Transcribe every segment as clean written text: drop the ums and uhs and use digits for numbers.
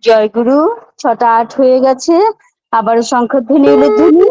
জয়গুরু। ৬টা ৮ হয়ে গেছে, আবারও শঙ্খধ্বনি উলুধ্বনি।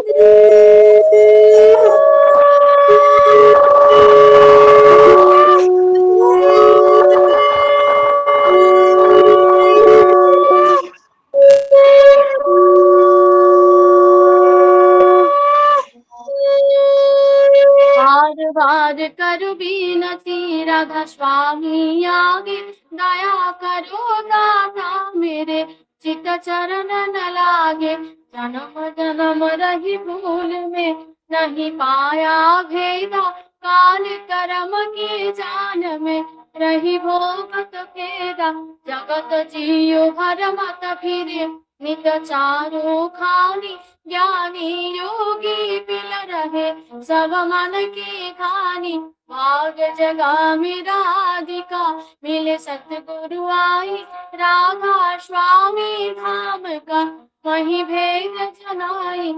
बार बार करो बीनती राधा स्वामी आगे, दया करो दाता मेरे चित चरण न लागे। जन्म जन्म रही भूल में नहीं पाया भेदा, काल कर्म की जान में रही भोगत भेदा। जगत जियो भर मत फिरे नित चारो खानी, ज्ञानी योगी पिल रहे सब मन की खानी। भाग जगा मेरा अधिका मिले सतगुरु आई, राधा स्वामी धाम का वही भेद जनाई।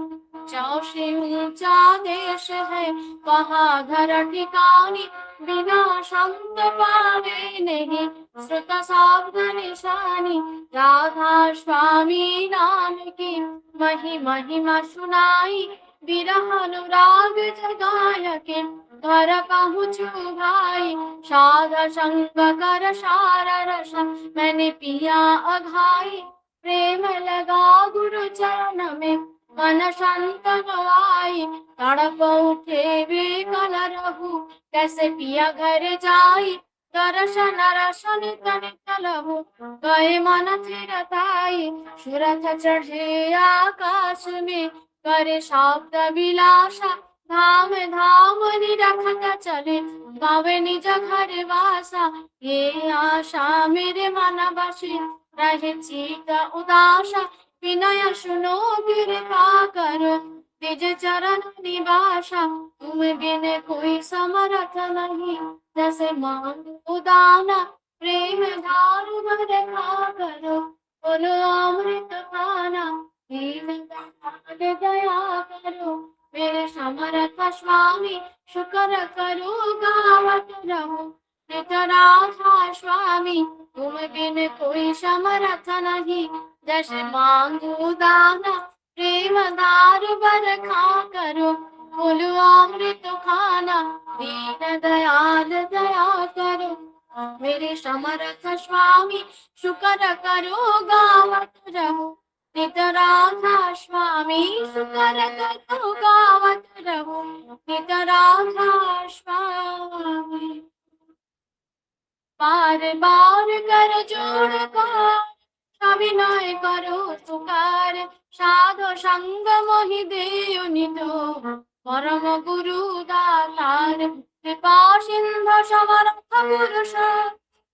चौसे ऊंचा देश है वहाँ घर ठिकानी, बिना संत पावे नहीं श्रुत शब्द निशानी। राधा स्वामी नाम की महिमा सुनाई, विरह अनुराग जगाय के घर पहुँचू भाई। साध संग कर सार रस मैंने पिया अघाई, प्रेम लगा गुरु चरण में मन शांत गवाई। तड़प उठे वे कल रहू कैसे पिया घर जाई, दर्शन रसन तन तलहु गए मन थिरताई। सुरथ चढ़े आकाश में करे शब्द विलासा, धाम धाम निरखत चले गावे निज घर वासा। ये आशा मेरे मन बसे रहे चित उदासा, विनय सुनो कृपा करो निज चरण निवासा। तुम बिन कोई समर्थ नहीं जैसे मांगो दाना, प्रेम धारु भर खा करो बोलो अमृत खाना। दीन दयाल दया करो मेरे समर्थ स्वामी, शुक्र करो गावत रहो नित राधा स्वामी। तुम बिन कोई समर्थ नहीं जैसे मांगो दाना, प्रेम धार भर खा करो बोलो अमृत खाना। दीन दयाल दया करो मेरे समर्थ स्वामी, शुक्र करो गावत रहो नित राधा स्वामी। शुक्र करो गावत रहो नित राधा स्वामी। बार बार कर जोड़ कर अभिनय करो तुकार, साधु संग मोहि देयो नितो परम गुरु दातार। कृपा सिंधु समर्थ पुरुष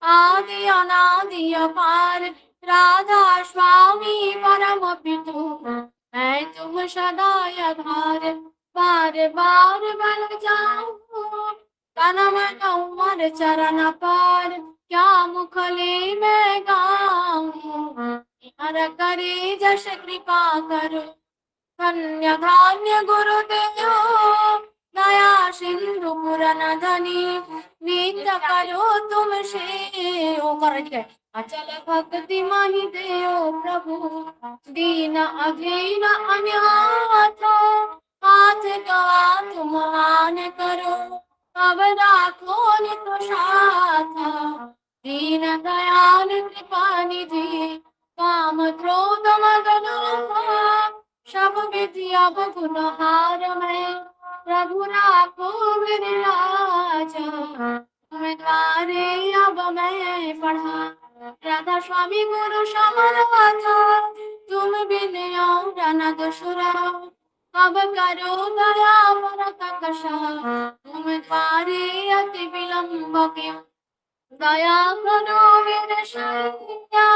आदि अनादि अपार, राधा स्वामी परम पितु मैं तुम सदा आधार। बार बार बन जाऊं तन मन उमर चरण पार, क्या मुखले मैं गाऊं हर करे जश कृपा करो। धन्य धान्य गुरुदेव दया सिंधु पुरन धनी, नित्य करो तुम से ओ कर अचल भक्ति महि देओ प्रभु। दीन अधीन अनाथ हाथ गवा तुम मान करो, अब राखो नित साथ दीन दयाल कृपा निधि। काम क्रोध मद लोभ सब विधि अब गुण हार मैं, प्रभु राखो मेरे लाज तुम द्वारे अब मैं पढ़ा। राधा स्वामी गुरु समर्थ तुम बिन और अनद सुरा, अब करो दया भरत कषा तुम द्वारे अति विलंब क्यों। दया करो मेरे शैया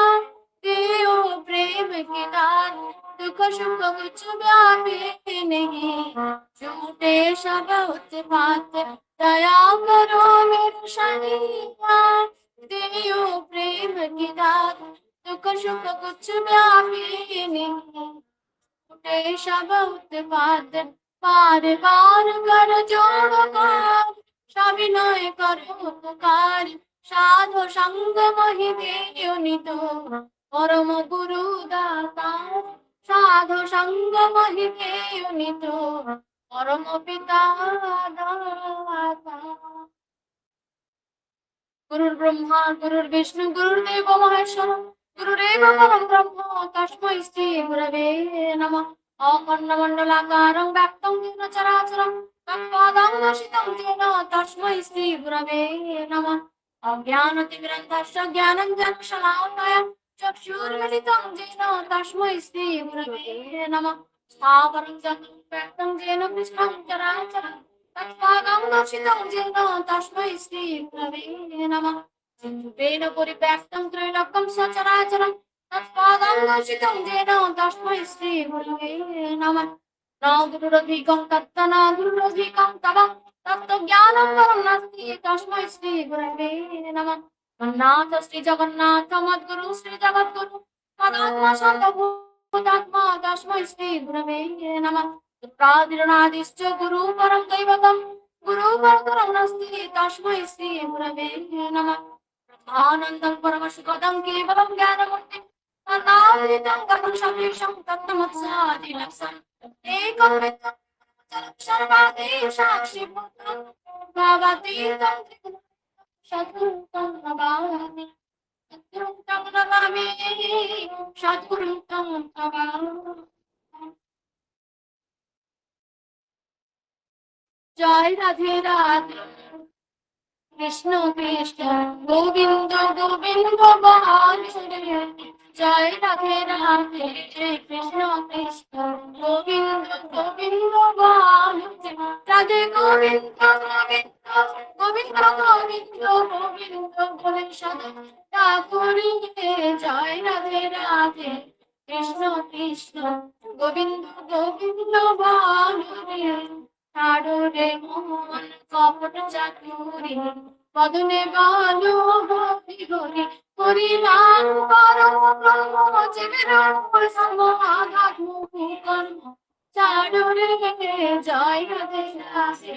देओ प्रेम के दान, दुख सुख कुछ व्यापे नहीं झूठे सब उत्पात। दया करो मेरे शैया देओ प्रेम के दान, दुख सुख कुछ व्यापे नहीं झूठे सब उत्पात। बार बार कर जोड़ कर सविनय करो पुकार, साधु संग मोहि देयो नितो परम गुरु সাধু সঙ্গ মহিতে উনিত পরম পিতা দাতা। গুরুর ব্রহ্মা গুরুর বিষ্ণু গুরুর্দেব মহেশ্বর গুরুরেব পরম ব্রহ্ম তস্मै শ্রী গুরবে নমঃ। অখণ্ডমণ্ডলাকারং ব্যাপ্তং যেন চরাচরং তৎপদং দর্শিतं যেন তস্मै শ্রী গুরবে নমঃ। অজ্ঞানতিমিরন্ধস্য জ্ঞানাঞ্জনশলাকয়া চক্ষুর্মিলিतं যেন তস্मै শ্রী গুরবে নমঃ। স্থাবরং জগৎ ব্যক্तं যেন কৃষ্ণং চরাচরং তৎপদং দর্শিतं যেন তস্मै শ্রী গুরবে নমঃ। চিন্তেন পরিব্যাপ্तं ত্রৈলোক্যं সচরাচরং তৎপদং দর্শিतं যেন তস্मै শ্রী গুরবে নমঃ। ন গুরুরধিকং তত্ত্ব ন গুরুরধিকং তবং তত্ত্বজ্ঞাनं পরং নাস্তি তস্मै শ্রী গুরবে নমঃ। জগন্নাথ শ্রী জগন্নাথ মদ্গুরু শ্রী জগদ্গুরু তদাত্মা সর্বভূতাত্মা তস্मै শ্রী গুরবে নমঃ। প্রাদিরনাদিশ্চ গুরু পরম দৈবতম গুরু পরতরং নাস্তি তস্मै শ্রী গুরবে নমঃ। আনন্দং পরমসুখদং কেবলং জ্ঞানমূর্তিং তন্নামৃতং তমং সদৃশং তত্ত্বমৎসাদিলক্ষং একং নিত্যং সর্বাদে সাক্ষিভূতং ভাবাতীतं ত্রিগুণং সদ্গুরুং तं নমামি। সদ্গুরুং तं নমামি সদ্গুরুং तं নমামি। জয় রাধে রাধে কৃষ্ণ কৃষ্ণ গোবিন্দ গোবিন্দ বাসুদেব। জয় রাধে রাধে কৃষ্ণ কৃষ্ণ গোবিন্দ গোবিন্দ বাসুদেব। রাধে গোবিন্দ গোবিন্দ গোবিন্দ গোবিন্দ গোবিন্দ বলে সদা ঠাকুরি। জয় রাধে রাধে কৃষ্ণ কৃষ্ণ গোবিন্দ গোবিন্দ বাসুদেব। ছাড়রে মন কপট চাতুরি বদনে বালো ভক্তি গরি হরি নাম করো ব্রহ্ম জীবের সমাধান কর্ম। ছাড়রে জয় রাধে রাধে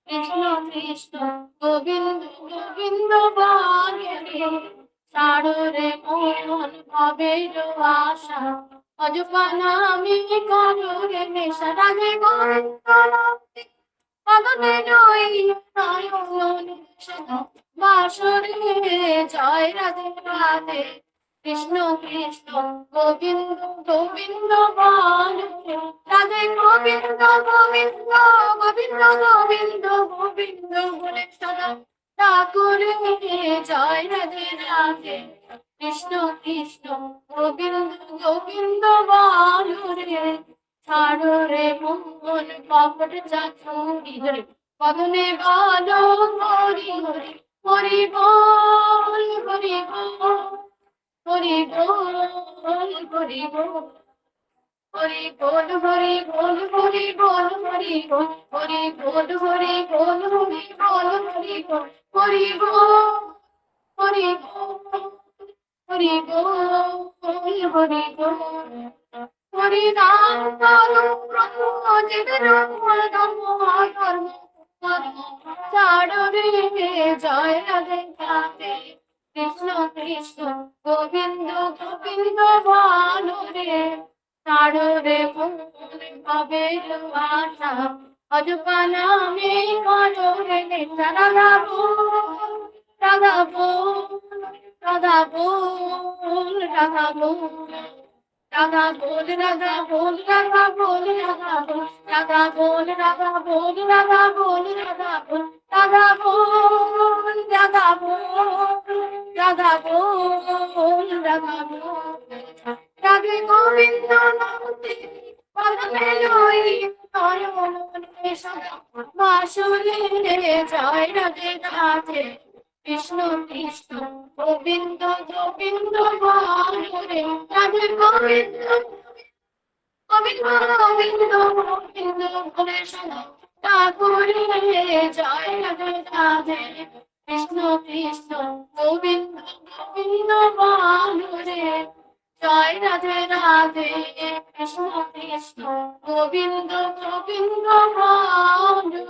কৃষ্ণ কৃষ্ণ গোবিন্দ গোবিন্দ বারে। ছাড়রে মন ভবের আশা অযপা নামে করো রে নেশা। রাধে গোবিন্দ মদনে রই নয়ন বাসরে। জয় রাধে রাধে কৃষ্ণ কৃষ্ণ গোবিন্দ গোবিন্দ বারে। রাধে গোবিন্দ গোবিন্দ গোবিন্দ গোবিন্দ গোবিন্দ বলে সদা ঠাকুরে। জয় রাধে রাধে কৃষ্ণ কৃষ্ণ গোবিন্দ গোবিন্দ বারে। ছাড়রে মন কপট চাতুরি বদনে বালো হরি হরি হরি বল হরি বল হরি বল হরি বল হরি বল হরি বল হরি বল হরি বল হরি বল হরি বল হরি বল হরি বল হরি বল হরি বল হরি বল হরি বল। হরি নাম করো ব্রহ্ম জীবের ধর্ম ধর্ম ধর্ম। ছাড়রে জয় রাধে রাধে কৃষ্ণ কৃষ্ণ গোবিন্দ গোবিন্দ বারে। ছাড়রে মন ভবের আশা অযপা নামে করো রে নেশা। রাধা বল রাধা বল রাধা বল রাধা বল রাধা বল রাধা বল রাধা বল রাধা বল রাধা বল রাধা বল রাধা বল রাধা বল রাধা বল রাধা বল রাধা বল রাধা বল। রাধে গোবিন্দ নামে বদনে রই নয়ন সদা বাসরে। জয় রাধে রাধে কৃষ্ণ কৃষ্ণ গোবিন্দ গোবিন্দ বারে। রাধে গোবিন্দ গোবিন্দ গোবিন্দ গোবিন্দ বলে সদা ঠাকুরে। জয় রাধে রাধে কৃষ্ণ কৃষ্ণ গোবিন্দ গোবিন্দ বারে। জয় রাধে রাধে কৃষ্ণ কৃষ্ণ গোবিন্দ গোবিন্দ বারে।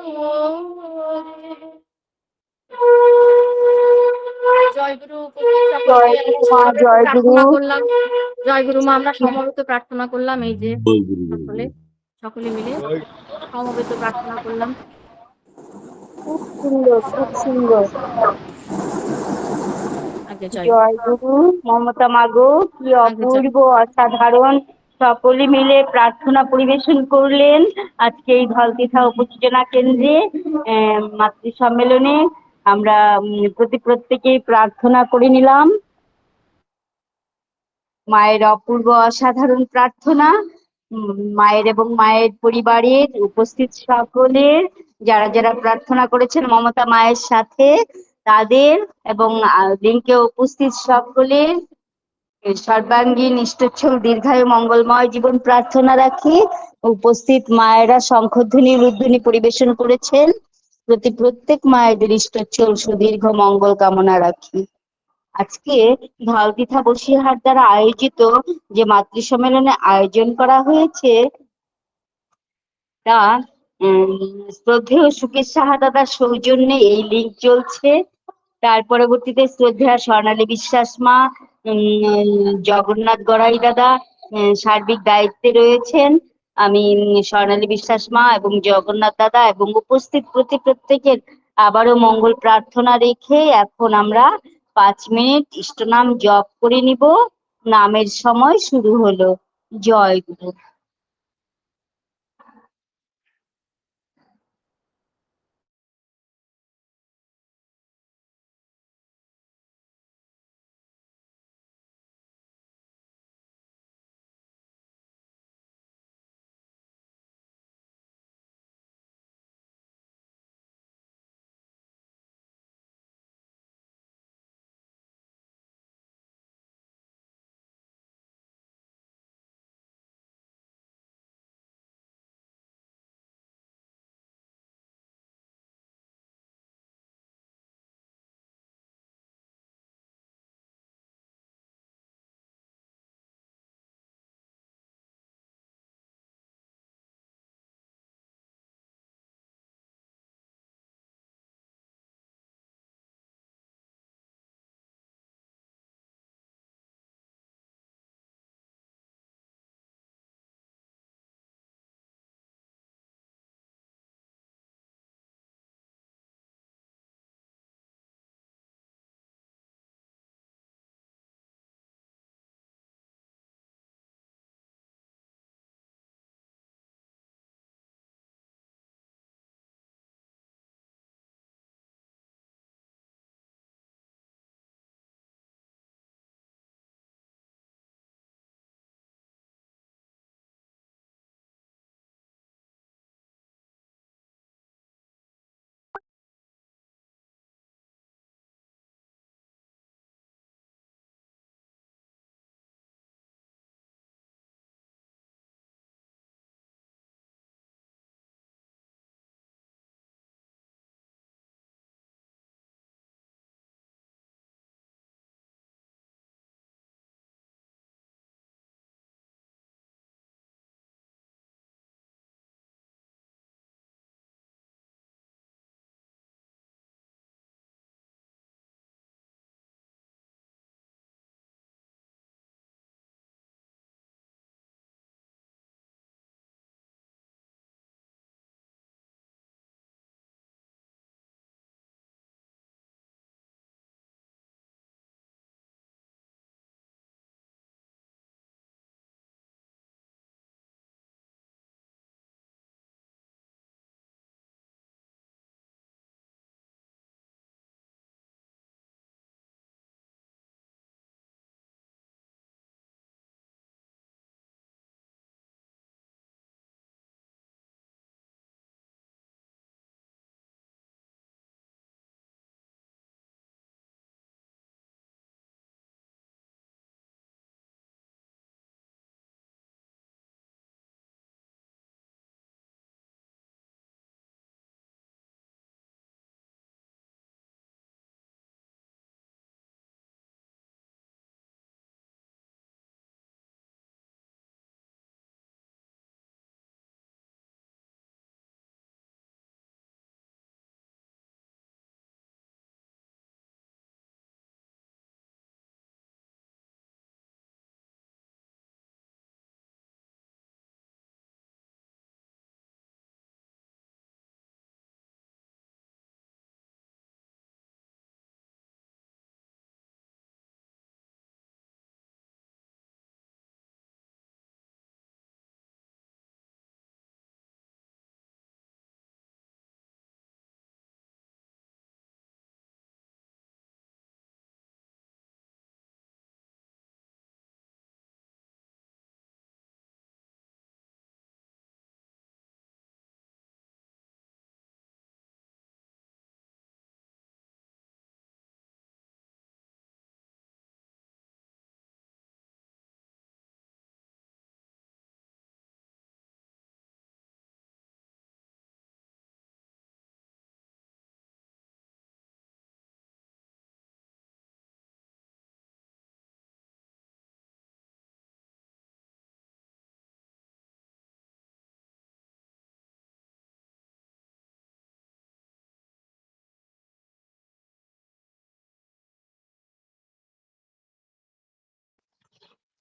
জয়গুরু উপস্থিত সকলকে জয় গুরু মা, সমবেত জয় গুরু। প্রার্থনা করলাম। জয়গুরু মা, আমরা সমবেত প্রার্থনা করলাম। এই যে সকলে সকলে মিলে সমবেত প্রার্থনা করলাম। খুব সুন্দর, খুব সুন্দর। আগে জয় জয় গুরু মমতা মাগো, কি আগে জয় অপূর্ব অসাধারণ। সকলে মিলে প্রার্থনা পরিবেশন করলেন আজকে এই ধলতিথা উপযোজনা কেন্দ্রে মাতৃ সম্মেলনে। আমরা প্রত্যেকেই প্রার্থনা করে নিলাম। মায়ের অপূর্ব অসাধারণ প্রার্থনা, মায়ের এবং মায়ের পরিবারের উপস্থিত সকলের, যারা যারা প্রার্থনা করেছেন মমতা মায়ের সাথে তাদের, এবং লিঙ্কে উপস্থিত সকলের সর্বাঙ্গীন ইষ্টচ্ছল দীর্ঘায়ু মঙ্গলময় জীবন প্রার্থনা রাখি। উপস্থিত মায়েরা শঙ্খধ্বনি উলুধ্বনি পরিবেশন করেছেন, প্রত্যেক মায়েদের ইষ্টচ্ছল সুদীর্ঘ মঙ্গল কামনা রাখি। আজকে ধলতিথা বসিরহাট দ্বারা আয়োজিত যে মাতৃ সম্মেলনে আয়োজন করা হয়েছে তা শ্রদ্ধেয় সুকেশ সাহা দাদার সৌজন্যে এই লিঙ্ক চলছে। তার পরবর্তীতে শ্রদ্ধেয়া স্বর্ণালী বিশ্বাস মা, জগন্নাথ গড়াই দাদা সার্বিক দায়িত্বে রয়েছেন। আমি স্বর্ণালী বিশ্বাস মা এবং জগন্নাথ দাদা এবং উপস্থিত প্রত্যেকের আবারও মঙ্গল প্রার্থনা রেখে এখন আমরা 5 মিনিট ইষ্টনাম জপ করে নিব। নামের সময় শুরু হলো। জয় গুরু।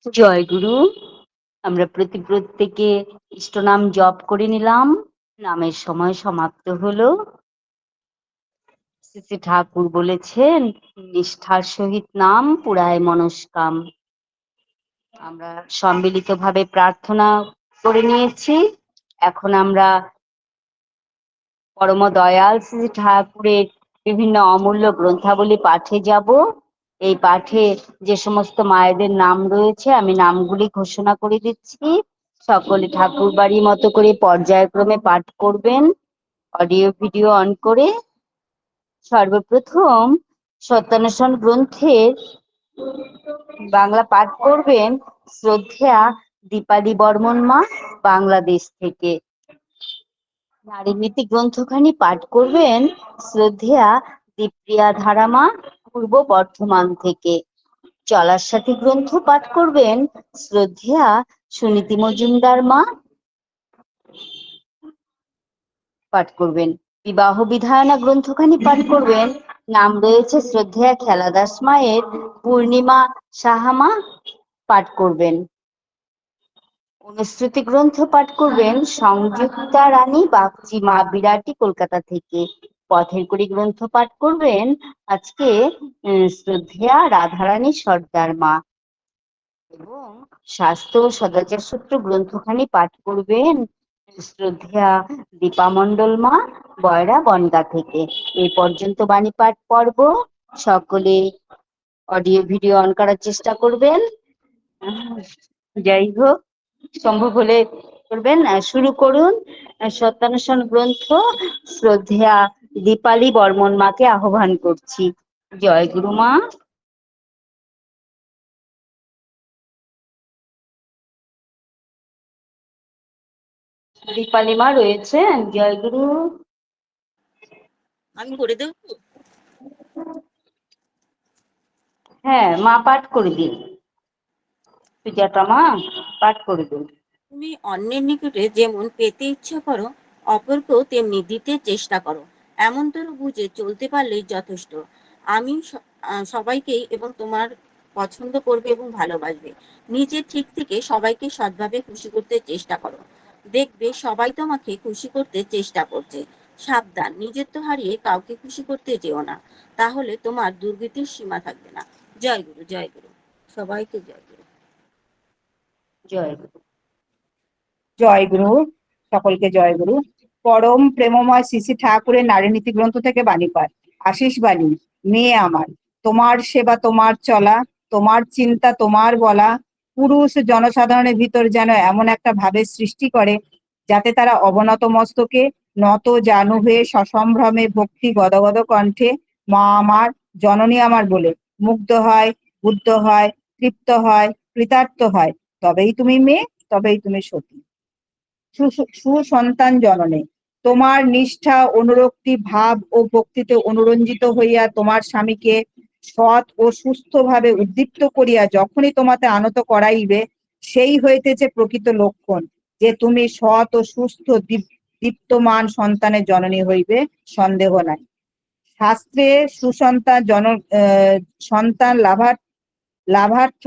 জয় গুরু। আমরা প্রত্যেকে ইষ্টনাম জপ করে নিলাম। নামের সময় সমাপ্ত হলো। শ্রী শ্রী ঠাকুর বলেছেন, নিষ্ঠার সহিত নাম পুরায় মনস্কাম। আমরা সম্মিলিতভাবে প্রার্থনা করে নিয়েছি। এখন আমরা পরম দয়াল শ্রী ঠাকুরের বিভিন্ন অমূল্য গ্রন্থাবলী পাঠে যাব। এই পাঠে যে সমস্ত মায়েদের নাম রয়েছে আমি নামগুলি ঘোষণা করে দিচ্ছি। সকলে ঠাকুর বাড়ি মতো করে পর্যায়ক্রমে পাঠ করবেন, অডিও ভিডিও অন করে। সর্বপ্রথম সত্যান্বেষণ গ্রন্থের বাংলা পাঠ করবেন শ্রদ্ধেয়া দীপালি বর্মন মা, বাংলাদেশ থেকে। নারীনীতি গ্রন্থখানি পাঠ করবেন শ্রদ্ধেয়া দীপ্রিয়া ধারামা, পূর্ব বর্ধমান থেকে। চলার সাথী গ্রন্থ পাঠ করবেন শ্রদ্ধেয়া সুনীতি মজুমদার মা, পাঠ করবেন। বিবাহ বিধায়না গ্রন্থখানি পাঠ করবেন, নাম রয়েছে শ্রদ্ধেয়া খেলাদাস মায়ের, পূর্ণিমা সাহামা, পাঠ করবেন। অনুশ্রুতি গ্রন্থ পাঠ করবেন সংযুক্তা রানী বাগচি মা, বিরাটি, কলকাতা থেকে। পথের কুড়ি গ্রন্থ পাঠ করবেন আজকে শ্রদ্ধেয়া রাধারানী সর্দার মা। এবং স্বাস্থ্য ও সদাচার সূত্র গ্রন্থখানি পাঠ করবেন শ্রদ্ধেয়া দীপা মণ্ডল মা, বয়রা, বনগা থেকে। এই পর্যন্ত বাণী পাঠ পর্ব। সকলে অডিও ভিডিও অন করার চেষ্টা করবেন। যাই হোক, সম্ভব হলে করবেন। শুরু করুন। সত্যান্বেষণ গ্রন্থ শ্রদ্ধেয়া দীপালি বর্মন মাকে আহ্বান করছি। জয় গুরু মা। দীপালি মা রয়েছেন? জয় গুরু। আমি করে দেব। হ্যাঁ মা, পাঠ করে দিন। সুজাতা মা, পাঠ করে দিন। তুমি অন্যের নিকটে যেমন পেতে ইচ্ছা করো, অপরকেও তেমনি দিতে চেষ্টা করো। এমনতর বুঝে চলতে পারলেই যথেষ্ট। আমি সবাইকেই এবং তোমার পছন্দ করবে এবং ভালোবাসবে। নিজে ঠিক থেকে সবাইকে সৎভাবে খুশি করতে চেষ্টা করো। দেখবে সবাই তোমাকে খুশি করতে চেষ্টা করছে। সাবধান, নিজের তো হারিয়ে কাউকে খুশি করতে যেও না, তাহলে তোমার দুর্গতির সীমা থাকবে না। জয় গুরু, জয় গুরু। সবাইকে জয় গুরু। জয় গুরু। জয় গুরু। সকলকে জয় গুরু। পরম প্রেমময় শ্রী শ্রী ঠাকুরের নারীনীতি গ্রন্থ থেকে বাণী পাঠ। আশিস বাণী। মেয়ে আমার, তোমার সেবা তোমার চলা, তোমার চিন্তা তোমার বলা, পুরুষ জনসাধারণের ভিতর যেন এমন একটা ভাবের সৃষ্টি করে যাতে তারা অবনত মস্তকে নত জানু হয়ে সসম্ভ্রমে ভক্তি গদগদ কণ্ঠে মা আমার, জননী আমার বলে মুগ্ধ হয়, বুদ্ধ হয়, তৃপ্ত হয়, কৃতার্থ হয়। তবেই তুমি মেয়ে, তবেই তুমি সতী। সুসন্তান জননে তোমার নিষ্ঠা, অনুরক্তি ভাব ও ভক্তিতে অনুরঞ্জিত হইয়া তোমার স্বামীকে সৎ ও সুস্থ ভাবে উদ্দীপ্ত করিয়া যখনই তোমাতে আনত করাইবে, সেই হইতেছে প্রকৃত লক্ষণ যে তুমি সৎ ও সুস্থ দীপ্তমান সন্তানের জননী হইবে, সন্দেহ নাই। শাস্ত্রে সুসন্তান সন্তান লাভার্থ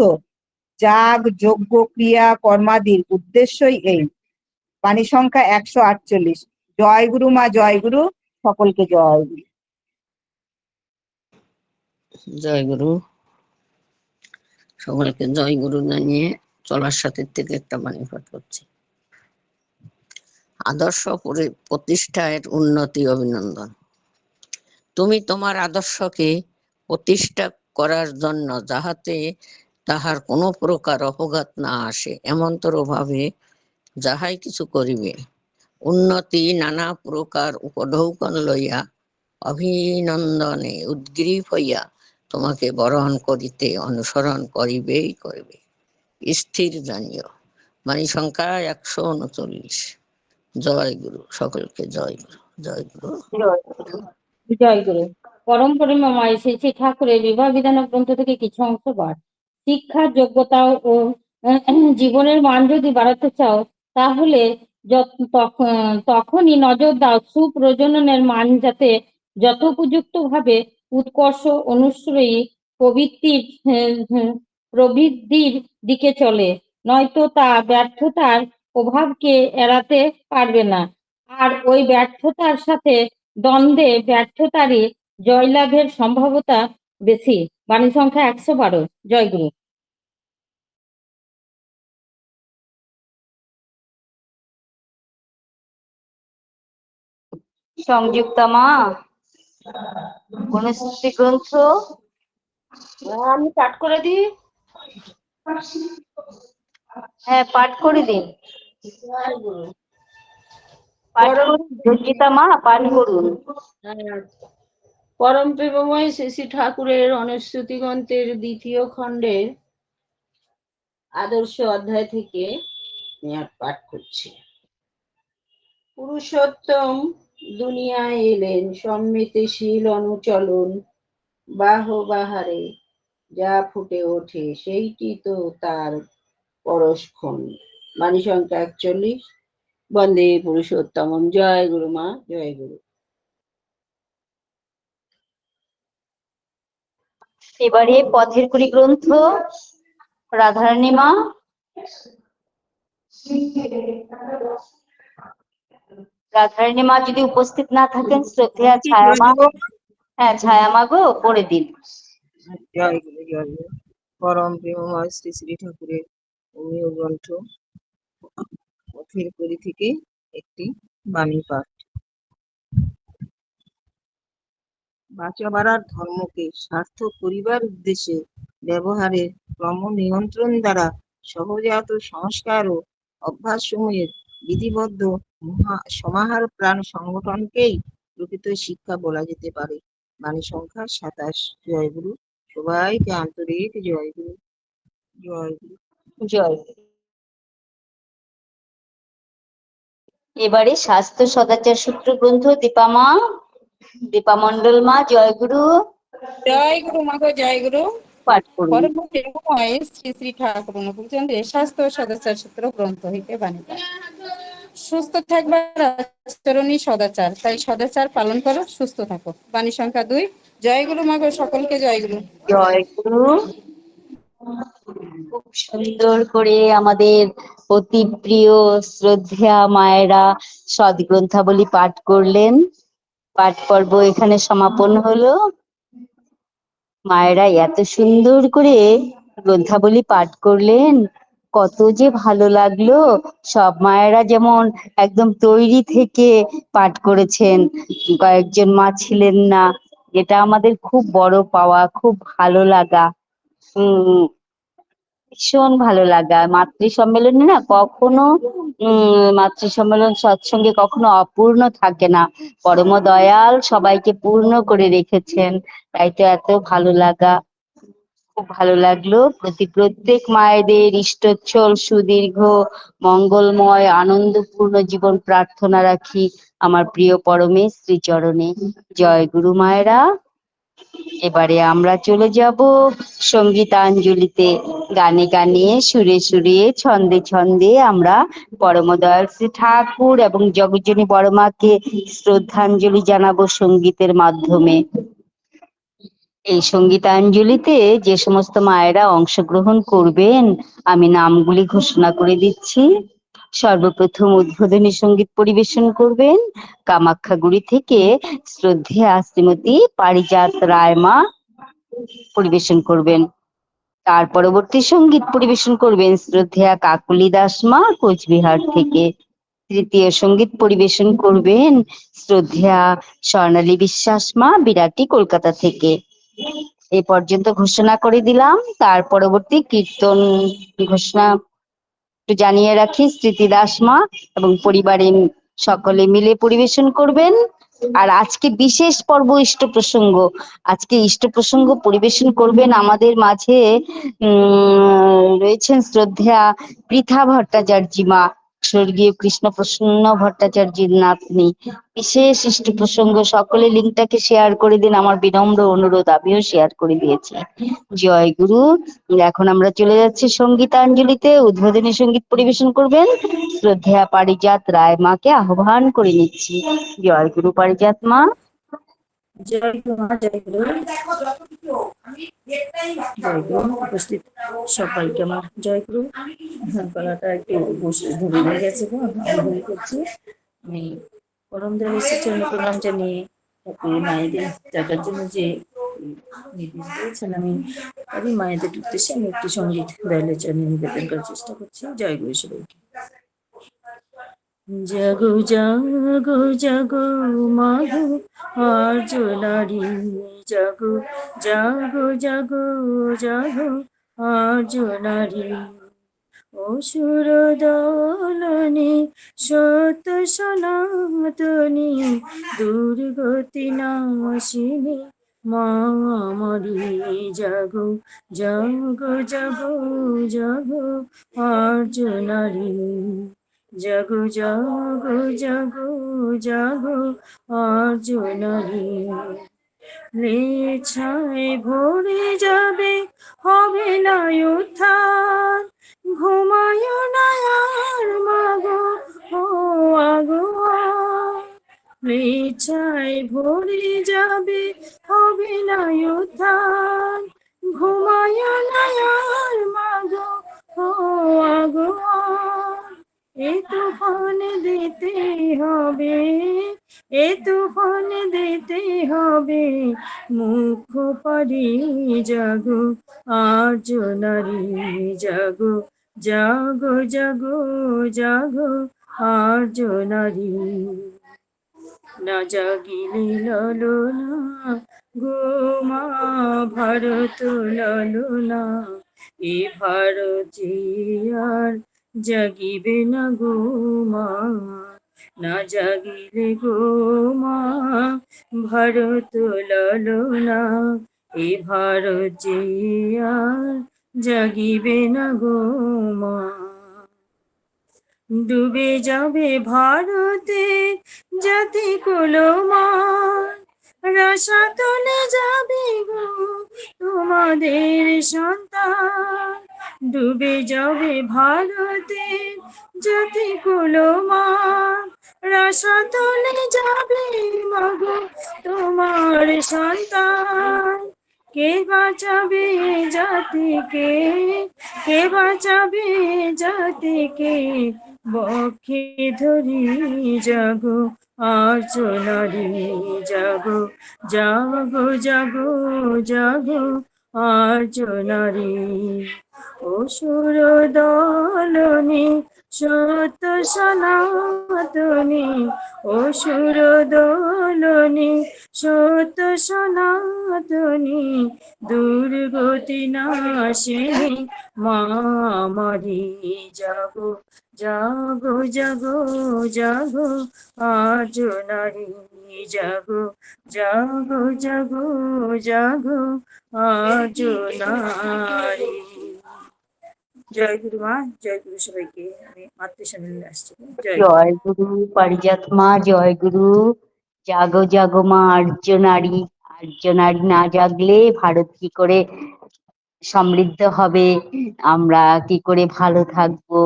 যাগ যজ্ঞ ক্রিয়া কর্মাদির উদ্দেশ্যই এই। বাণী সংখ্যা 148। জয় গুরু মা, জয় গুরু। সকলকে জয় গুরু। জয় গুরু। সকলকে জয় গুরু জানিয়ে চলার সাথে থেকে একটা বাণী পাঠ করছি। আদর্শ প্রতিষ্ঠার উন্নতি অভিনন্দন। তুমি তোমার আদর্শকে প্রতিষ্ঠা করার জন্য যাহাতে তাহার কোনো প্রকার অপঘাত না আসে এমনতর ভাবে যাহাই কিছু করিবে, উন্নতি নানা প্রকার উপঢৌকন লইয়া অভিনন্দনে উদ্গ্রীব হইয়া তোমাকে বরণ করিতে অনুসরণ করিবেই করিবে। স্থির জানিও। বাণী সংখ্যা 139। জয় গুরু। সকলকে জয় গুরু। জয় গুরু। জয় গুরু। পরম প্রেমময় শ্রী শ্রী ঠাকুরের বিবাহ বিধান গ্রন্থ থেকে কিছু অংশ পাঠ। শিক্ষার যোগ্যতা ও জীবনের মান যদি বাড়াতে চাও, তাহলে তখনই নজর দাও সুপ্রজননের মান যাতে যথোপযুক্ত ভাবে উৎকর্ষ, অনুশ্রয়ী প্রবৃত্তির প্রবৃদ্ধির দিকে চলে, নয়তো তা ব্যর্থতার প্রভাবকে এড়াতে পারবে না। আর ওই ব্যর্থতার সাথে দ্বন্দ্বে ব্যর্থতারই জয়লাভের সম্ভাবনা বেশি। বাণী সংখ্যা 112। জয়গুরু। সংযুক্তা মা, গণস্তুতি গ্রন্থ আমি পাঠ করে দিই। হ্যাঁ, পাঠ করে দিন। জয়গুরু। পাঠ করুন রঞ্জিতা মা, পাঠ করুন। পরম প্রেমময় শ্রী শ্রী ঠাকুরের অনুস্তুতি গ্রন্থের দ্বিতীয় খণ্ডের আদর্শ অধ্যায় থেকে পাঠ করছি। পুরুষোত্তম দুনিয়ায় এলেন, সম্মিতিশীল অনুচলন বাহবাহারে যা ফুটে ওঠে সেইটি তো তার পরশক্ষণ। বাণী সংখ্যা 41। বন্দে পুরুষোত্তমম। জয় গুরু মা, জয় গুরু। এবারে পথের কুড়ি গ্রন্থ রাধারানী মা। রাধারানী মা যদি উপস্থিত না থাকেন, শ্রদ্ধেয়া ছায়া মা, হ্যাঁ ছায়া মা গো, পড়ে দিন। জয় গুরু, জয় গুরু। পরম প্রেমময় শ্রী শ্রী ঠাকুরের অমীয় গ্রন্থ পথের কড়ি থেকে একটি বাণী পাঠ। বাঁচা বাড়ার ধর্মকে সার্থক করিবার উদ্দেশ্যে ব্যবহারের ক্রম নিয়ন্ত্রণ দ্বারা সহজাত সংস্কার ও অভ্যাস সমূহের বিধিবদ্ধ সমাহার প্রাণ সংগঠনকেই প্রকৃত শিক্ষা বলা যেতে পারে। বাণী সংখ্যা 27। জয় গুরু। সবাইকে আন্তরিক জয় গুরু, জয় গুরু, জয় গুরু। এবারে স্বাস্থ্য সদাচার সূত্র গ্রন্থ দীপা মা, দীপা মন্ডল মা, জয় গুরু, জয় গুরু মাগো, জয় গুরু। পাঠ করুন। পরম প্রেমময় শ্রী শ্রী ঠাকুর অনুকূলচন্দ্রের স্বাস্থ্য সদাচার সূত্র গ্রন্থ হইতে বাণী পাঠ। সুস্থ থাকবার আচরণই সদাচার, তাই সদাচার পালন করো, সুস্থ থাকো। বাণী সংখ্যা 2। জয় গুরু মাগো, সকলকে জয় গুরু। জয় গুরু। খুব সুন্দর করে আমাদের অতি প্রিয় শ্রদ্ধেয়া মায়েরা সদ্গ্রন্থাবলী পাঠ করলেন। পাঠ পর্ব এখানে সমাপন হলো। মায়েরা এত সুন্দর করে গ্রন্থাবলী পাঠ করলেন, কত যে ভালো লাগলো। সব মায়েরা যেমন একদম তৈরি থেকে পাঠ করেছেন, কয়েকজন মা ছিলেন না। এটা আমাদের খুব বড় পাওয়া, খুব ভালো লাগা। ভীষণ ভালো লাগা। মাতৃ সম্মেলনে না কখনো মাতৃ সম্মেলন সৎসঙ্গে কখনো অপূর্ণ থাকে না। পরম দয়াল সবাইকে পূর্ণ করে রেখেছেন, তাই তো এত ভালো লাগা। খুব ভালো লাগলো। প্রত্যেক মায়েদের ইষ্টচ্ছল সুদীর্ঘ মঙ্গলময় আনন্দপূর্ণ জীবন প্রার্থনা রাখি আমার প্রিয় পরমের শ্রীচরণে। জয় গুরু মায়েরা। এবারে আমরা চলে যাব সঙ্গীতাঞ্জলিতে। গানে গানে সুরে সুরে ছন্দে ছন্দে আমরা পরমদয়াল শ্রী ঠাকুর এবং জগজ্জনী বড়মাকে শ্রদ্ধাঞ্জলি জানাবো সঙ্গীতের মাধ্যমে। এই সঙ্গীতাঞ্জলিতে যে সমস্ত মায়েরা অংশগ্রহণ করবেন, আমি নামগুলি ঘোষণা করে দিচ্ছি। সর্বপ্রথম উদ্বোধনী সঙ্গীত পরিবেশন করবেন কামাখ্যাগুড়ি থেকে শ্রদ্ধেয়া শ্রীমতী পারিজাত রায় মা পরিবেশন করবেন। তার পরবর্তী সঙ্গীত পরিবেশন করবেন শ্রদ্ধেয়া কাকুলি দাস মা কোচবিহার থেকে। তৃতীয় সঙ্গীত পরিবেশন করবেন শ্রদ্ধেয়া স্বর্ণালী বিশ্বাস মা বিরাটি কলকাতা থেকে। এই পর্যন্ত ঘোষণা করে দিলাম। তার পরবর্তী কীর্তন ঘোষণা একটু জানিয়ে রাখি, স্মৃতি দাস মা এবং পরিবারের সকলে মিলে পরিবেশন করবেন। আর আজকে বিশেষ পর্ব ইষ্ট প্রসঙ্গ, আজকে ইষ্ট প্রসঙ্গ পরিবেশন করবেন আমাদের মাঝে রয়েছেন শ্রদ্ধেয়া পৃথা ভট্টাচার্যী মা, স্বর্গীয় কৃষ্ণপ্রসন্ন ভট্টাচার্যের নাতনি। বিশেষ ইষ্ট প্রসঙ্গ, সকলে লিঙ্কটাকে শেয়ার করে দিন, আমার বিনম্র অনুরোধ, আমিও শেয়ার করে দিয়েছি। জয় গুরু। এখন আমরা চলে যাচ্ছি সঙ্গীতাঞ্জলিতে। উদ্বোধনী সঙ্গীত পরিবেশন করবেন শ্রদ্ধেয়া পারিজাত রায় মাকে আহ্বান করে নিচ্ছি। জয় গুরু পারিজাত মা। জয় গুরু মা, জয় গুরু। জয়গুরু, উপস্থিত সবাইকে আমার জয়গুরু। গলাটা একটু বসে ভেঙে গেছে, আমি ভুল করছি। আমি পরম দয়াল চরণে প্রণাম জানিয়ে ঠাকুরের মায়েদের জাগার জন্য যে নির্দেশ দিয়েছেন, আমি মায়েদের উদ্দেশ্যে আমি একটি সঙ্গীত দয়ালের চরণে নিবেদন করার চেষ্টা করছি। জয়গুরু সবাইকে। জাগো জাগো জাগো মাগো আর্য নারী, জাগো জাগো জাগো জাগো আর্য নারী। অসুর দলনে সত্য সনাতনী, দুর্গতি নাশিনী মা আমারি। জাগো জাগো জাগো জাগো আর্য নারী, জাগো জাগো জাগো জাগো আর্য নারী। নেছায় ভরে যাবে, হবে না উত্থান, ঘুমায় না আর মাগো ও আগো। নেছায় ভরে যাবে, হবে না উত্থান, ঘুমায় না আর মাগো ও আগো। এ তুফান দিতে হবে, এ তুফান দিতে হবে মুখ পারি। জাগো আর্য নারী, জাগো জাগো জাগো জাগো আর্য নারী। না জাগিলে ললনা গো মা ভারত ললনা, এ ভারতে আর জাগিবে না গো মা। না জাগিলে গো মা ভারত ললনা, এ ভারতে আর জাগিবে না গো মা। ডুবে যাবে ভারতে জাতি কুলমান, রসাতলে যাবে গো তোমাদের সন্তান। ডুবে যাবে ভারতে জাতি কুলমান, রসাতলে যাবে মাগো তোমার সন্তান। কে বাঁচাবে জাতিকে, কে বাঁচাবে জাতিকে বক্ষে ধরি। জাগো আর্য নারী, জাগো জাগো জাগো জাগো আর্য নারী। অসুর দলনে সত্য সনাতনী, অসুর দলনে সত্য সনাতনী, দুর্গতি নাশিনী মা আমারি। জাগো জাগো জাগো জাগো আর্য নারী, জাগো জাগো জাগো জাগো আর্য নারী। জয় গুরু মা, জয় গুরু সবাইকে। আমি মাতৃসম্মেলনে আসছি। জয় গুরু। জয় গুরু পারিজাত মা, জয় গুরু। জাগো জাগো মা আর্য নারী, আর্য নারী না জাগলে ভারত কি করে সমৃদ্ধ হবে, আমরা কি করে ভালো থাকবো।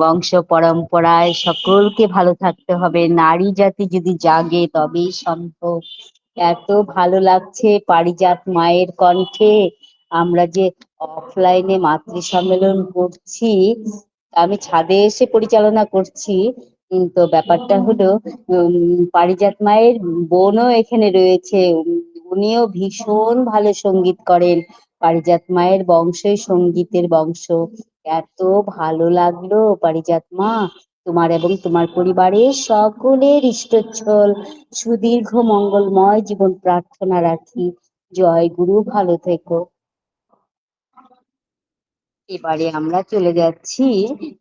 বংশ পরম্পরায় সকলকে ভালো থাকতে হবে, নারী জাতি যদি জাগে তবেই সম্ভব। এত ভালো লাগছে পারিজাত মায়ের কণ্ঠে। আমরা যে অফলাইনে মাতৃ সম্মেলন করছি, আমি ছাদে এসে পরিচালনা করছি। তো ব্যাপারটা হলো পারিজাত মায়ের বোনও এখানে রয়েছে, উনিও ভীষণ ভালো সঙ্গীত করেন। পারিজাত মায়ের বংশই সঙ্গীতের বংশ। এত ভালো লাগলো পারিজাত মা, তোমার এবং তোমার পরিবারের সকলের ইষ্টচ্ছল সুদীর্ঘ মঙ্গলময় জীবন প্রার্থনা রাখি। জয় গুরু, ভালো থেকো। এবারে আমরা চলে যাচ্ছি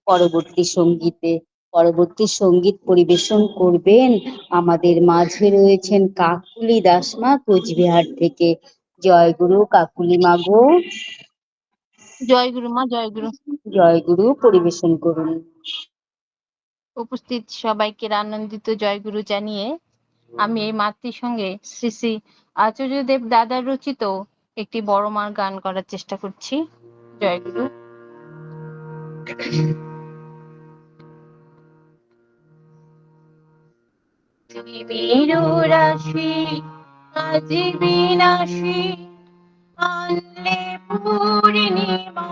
পরবর্তী সঙ্গীতে। পরবর্তী সঙ্গীত পরিবেশন করবেন আমাদের মাঝে রয়েছেন কাকুলি দাসমা কোচবিহার থেকে। জয় গুরু কাকুলি মাগো। জয় গুরু মা, জয় গুরু। জয় গুরু, পরিবেশন করুন। উপস্থিত সবাইকে আনন্দিত জয় গুরু জানিয়ে আমি এই মাতৃ সঙ্গে শ্রী শ্রী আচার্যদেব দাদার রচিত একটি বড় মার গান করার চেষ্টা করছি। জয় গুরু। তুমি মেরু রাশি আজ বিনাশী, আনলে পূর্ণিমা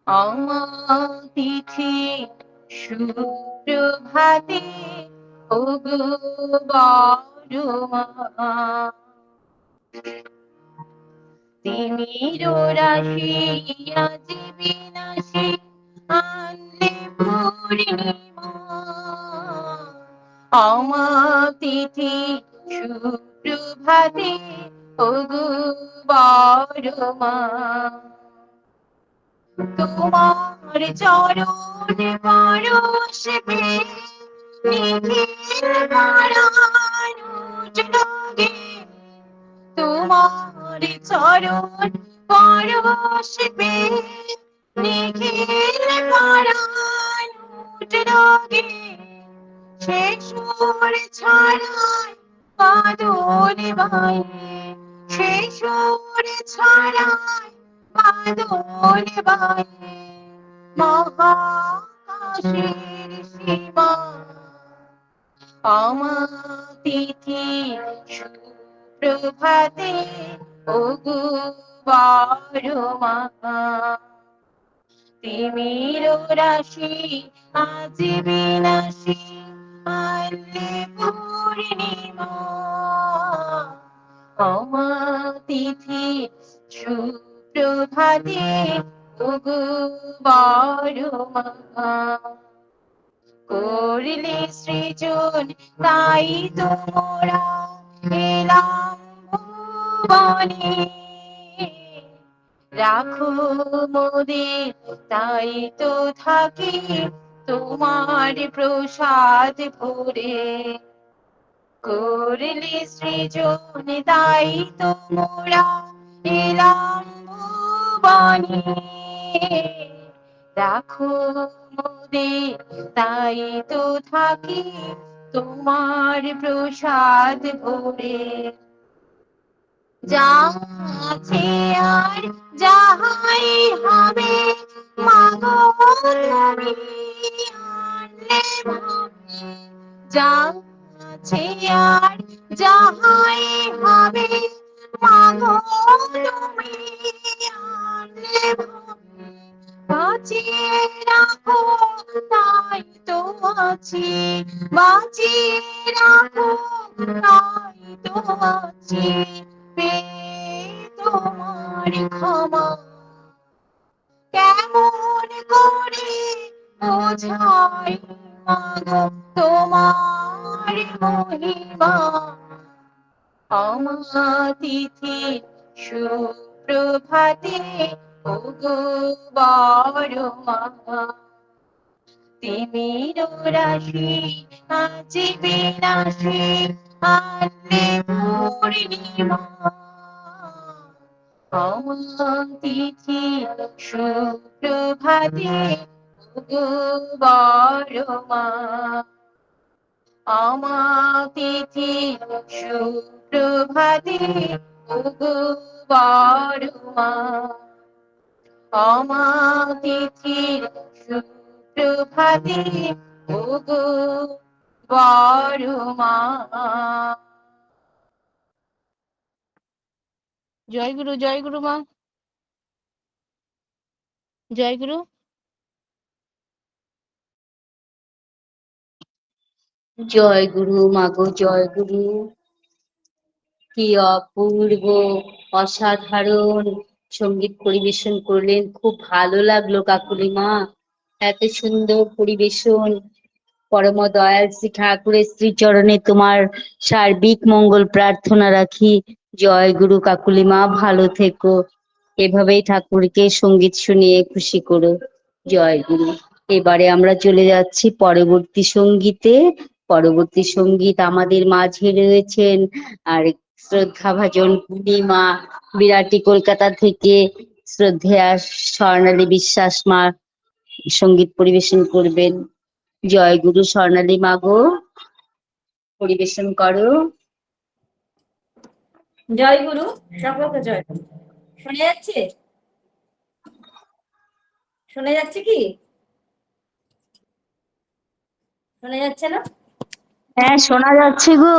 অমাতিথি সুপ্রভাতে ওগো বড়মা তিমির রাশি আজ বিনাশী আনলে পূর্ণিমা অমাতিথি সুপ্রভাতে ওগো বড়মা তোমার চরণ পরশ পেয়ে নিখিল পরাণুজ লাগে তোমার চরণ পরশ পেয়ে নিখিল পরাণুজ লাগে সে সুর ছড়ায় বাদল বায়ে সে সুর ছড়ায় বাদল বায়ে মহাকাশের সীমা অমাতিথি সুপ্রভাতে ওগো বড়মা তিমির রাশি আজ বিনাশী আনলে পূর্ণিমা অমাতিথি সুপ্রভাতে ওগো বড়মা করলে সৃজন তাই তোমরা এলাম ভুবনে রাখো মোদের তাই তো থাকি তোমার প্রসাদ ভরে করলে সৃজন তাই তোমরা এলাম ভুবনে রাখো মোদের তাই তো থাকি তোমার প্রসাদ ভরে যা আছে আর যাহাই হবে মাগো তুমি আনলে ভাবে যা আছে আর যাহাই হবে মাগো তুমি আনলে ভাবে বাঁচিয়ে রাখো তাই তো আছি বাঁচিয়ে রাখো তাই তো আছি তোমার ক্ষমা কেমন করে বোঝাই মাগো তোমার মহিমা অমাতিথি সুপ্রভাতে ওগো বড়মা তিমির রাশি আজ বিনাশী আনলে পূর্ণিমা অমাতিথি সুপ্রভাতে ওগো বড়মা অমাতিথি সুপ্রভাতে ওগো বড়মা অমাতিথি সুপ্রভাতে ওগো বড়মা। জয় গুরু মা, জয় গুরু। জয় গুরু মাগো, জয় গুরু। কি অপূর্ব অসাধারণ সঙ্গীত পরিবেশন করলেন, খুব ভালো লাগলো কাকুলি মা, এত সুন্দর পরিবেশন। পরম দয়াল শ্রী ঠাকুরের শ্রীচরণে তোমার সার্বিক মঙ্গল প্রার্থনা রাখি। জয় গুরু কাকুলি মা, ভালো থেকো, এভাবেই ঠাকুরকে সঙ্গীত শুনিয়ে খুশি করো। জয় গুরু। এবারে আমরা চলে যাচ্ছি পরবর্তী সঙ্গীতে। পরবর্তী সঙ্গীত আমাদের মাঝে রয়েছেন আর শ্রদ্ধাভাজন পূর্ণিমা, বিরাটি কলকাতা থেকে শ্রদ্ধেয়া স্বর্ণালী বিশ্বাস মা সঙ্গীত পরিবেশন করবেন। জয় গুরু স্বর্ণালী মাগো, পরিবেশন করো। জয় গুরু, সকলকে জয় গুরু। শোনা যাচ্ছে? শোনা যাচ্ছে কি? শোনা যাচ্ছে না? হ্যাঁ, শোনা যাচ্ছে গো।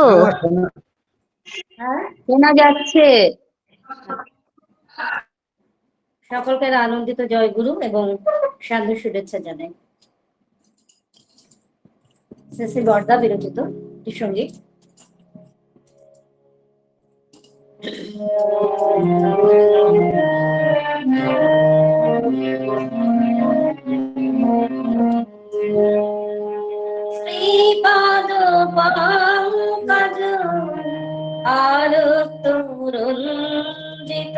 হ্যাঁ, শোনা যাচ্ছে। সকলকে আনন্দিত জয়গুরু এবং সাধু শুভেচ্ছা জানাই। শ্রী শ্রী বরদা বিরচিত একটি সঙ্গীত। শ্রীপাদ পঙ্কজ আলোক রঞ্জিত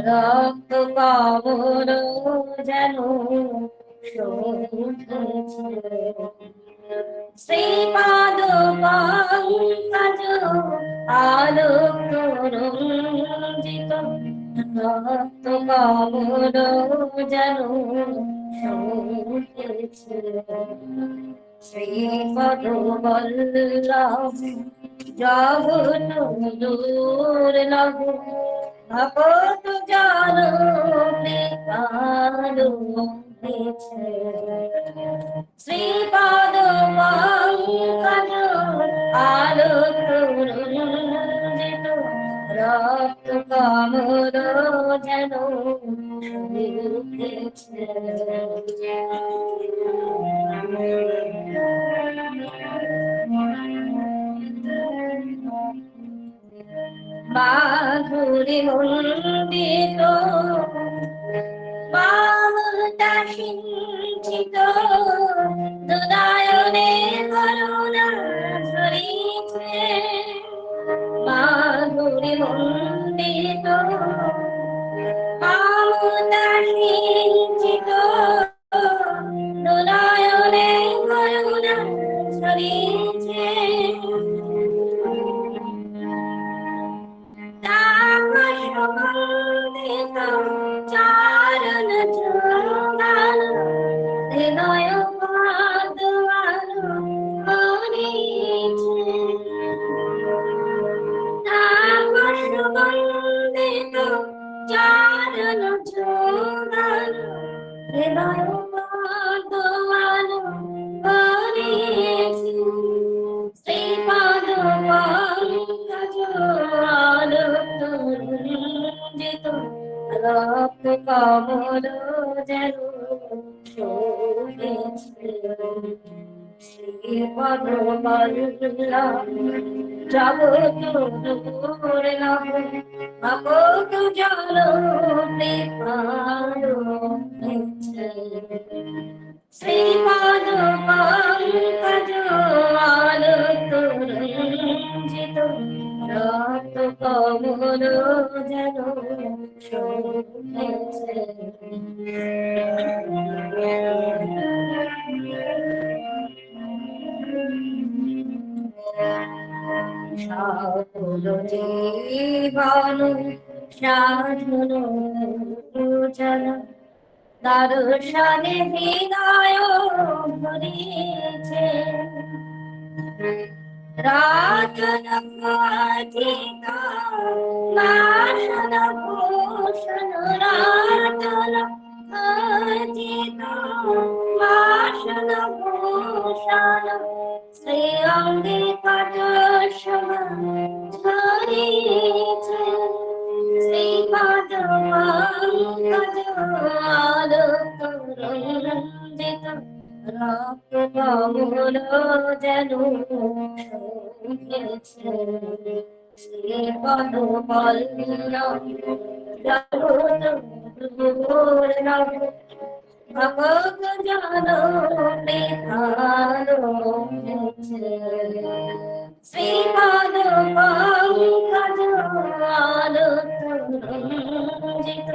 রক্ত কমল যেন শোভেছে। শ্রীপাদ পঙ্কজ আলোক রঞ্জিত রক্ত কমল যেন শোভেছে। শ্রীপদ বল্লভ জগৎ দুর্লভ ভগত জন কালো হয়েছে। শ্রীপদ পঙ্কজ আলোক রঞ্জিত রক্ত কমল যেন শোভেছে। মাধুরী মন্ডিত মামতা সিঞ্চিত দুদায়নে করুণা ঝরিছে। মাধুরী মন্ডিত মামতা সিঞ্চিত দুদায়নে করুণা ঝরিছে। সুগন্ধিত চারণ চন্দন হৃদয় পদ্মাল করিছে। সুগন্ধিত চারণ চন্দন হৃদয় পদ্মাল করিছে। শ্রীপাদ পঙ্কজ আলোক রঞ্জিত রক্ত কমল যেন শোভেছে। শ্রীপদ বল্লভ জগৎ দুর্লভ ভগত জন কালো হয়েছে। শ্রীপদ পঙ্কজ আলোক রঞ্জিত রক্ত কমল যেন শোভেছে। সকল জীবন সাধন জন দর্শনে হৃদয় ভরিছে। রাজন কাঠিত নাশন ভূষণ রাজন কাঠিত নাশন ভূষণ শ্রী অঙ্গে পদশম ঝরিছে। শ্রীপদ পঙ্কজ আলোক রঞ্জিত রক্ত কমল যেন শোভেছে। শ্রীপদ বল্লভ জগৎ দুর্লভ ভগত জন কালো হয়েছে। শ্রীপদ পঙ্কজ আলোক রঞ্জিত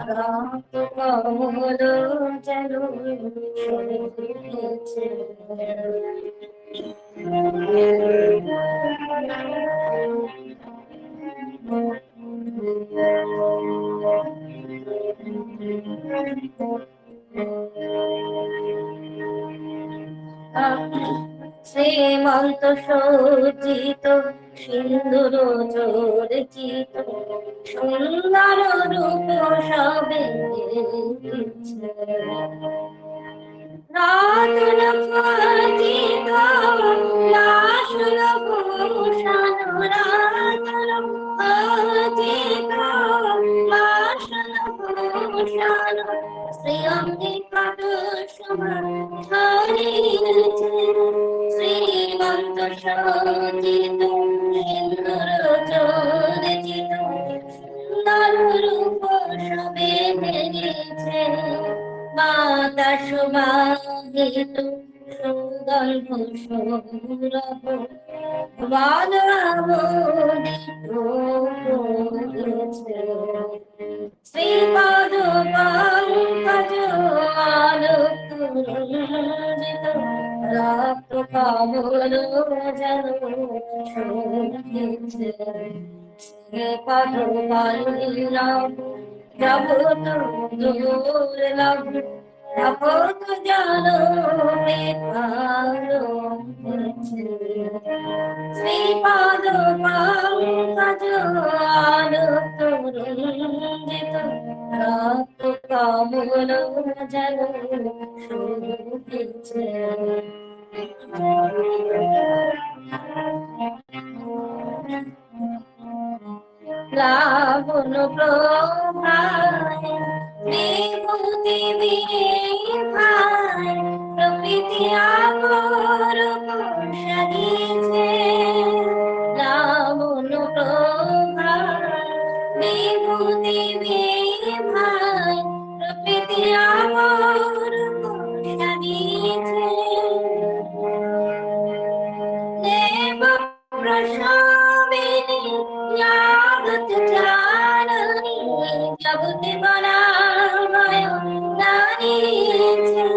রক্ত কমল যেন শোভেছে। শ্রীমন্ত সজ্জিত সিন্দুর চর্চিত সুন্দর রূপ সবে রাতুল খচিত লাশুল ভূষণ রাতুল খচিত লাশুল ভূষণ শ্রী অঙ্গিকার সমান ধরিয়েছে শ্রীমন্ত সজ্জিত সিন্দুর চর্চিত সুন্দর রূপ সবে ধরেছে মাতা শোভাহিত সুগন্ধ সৌরভ বাদামোদিত করেছে শ্রীপদ পঙ্কজ আলোকরঞ্জিত রক্ত কমল যেন শোভিছে শ্রীপদ বল্লভ জগৎ দুর্লভ জগৎ জানো বিকালো শ্রীপদ পঙ্কজ আলোকরঞ্জিত রক্ত কমল যেন শোভিছে লাবণ প্রভায় বিভূতি বিভায় প্রকৃতি আপর সাজিয়েছে লাবণ প্রভায় বিভূতি বিভায় প্রকৃতি আপর সাজিয়েছে দেব প্রসবিনী জগৎ জাননী জগৎ বলাময় দানিয়েছে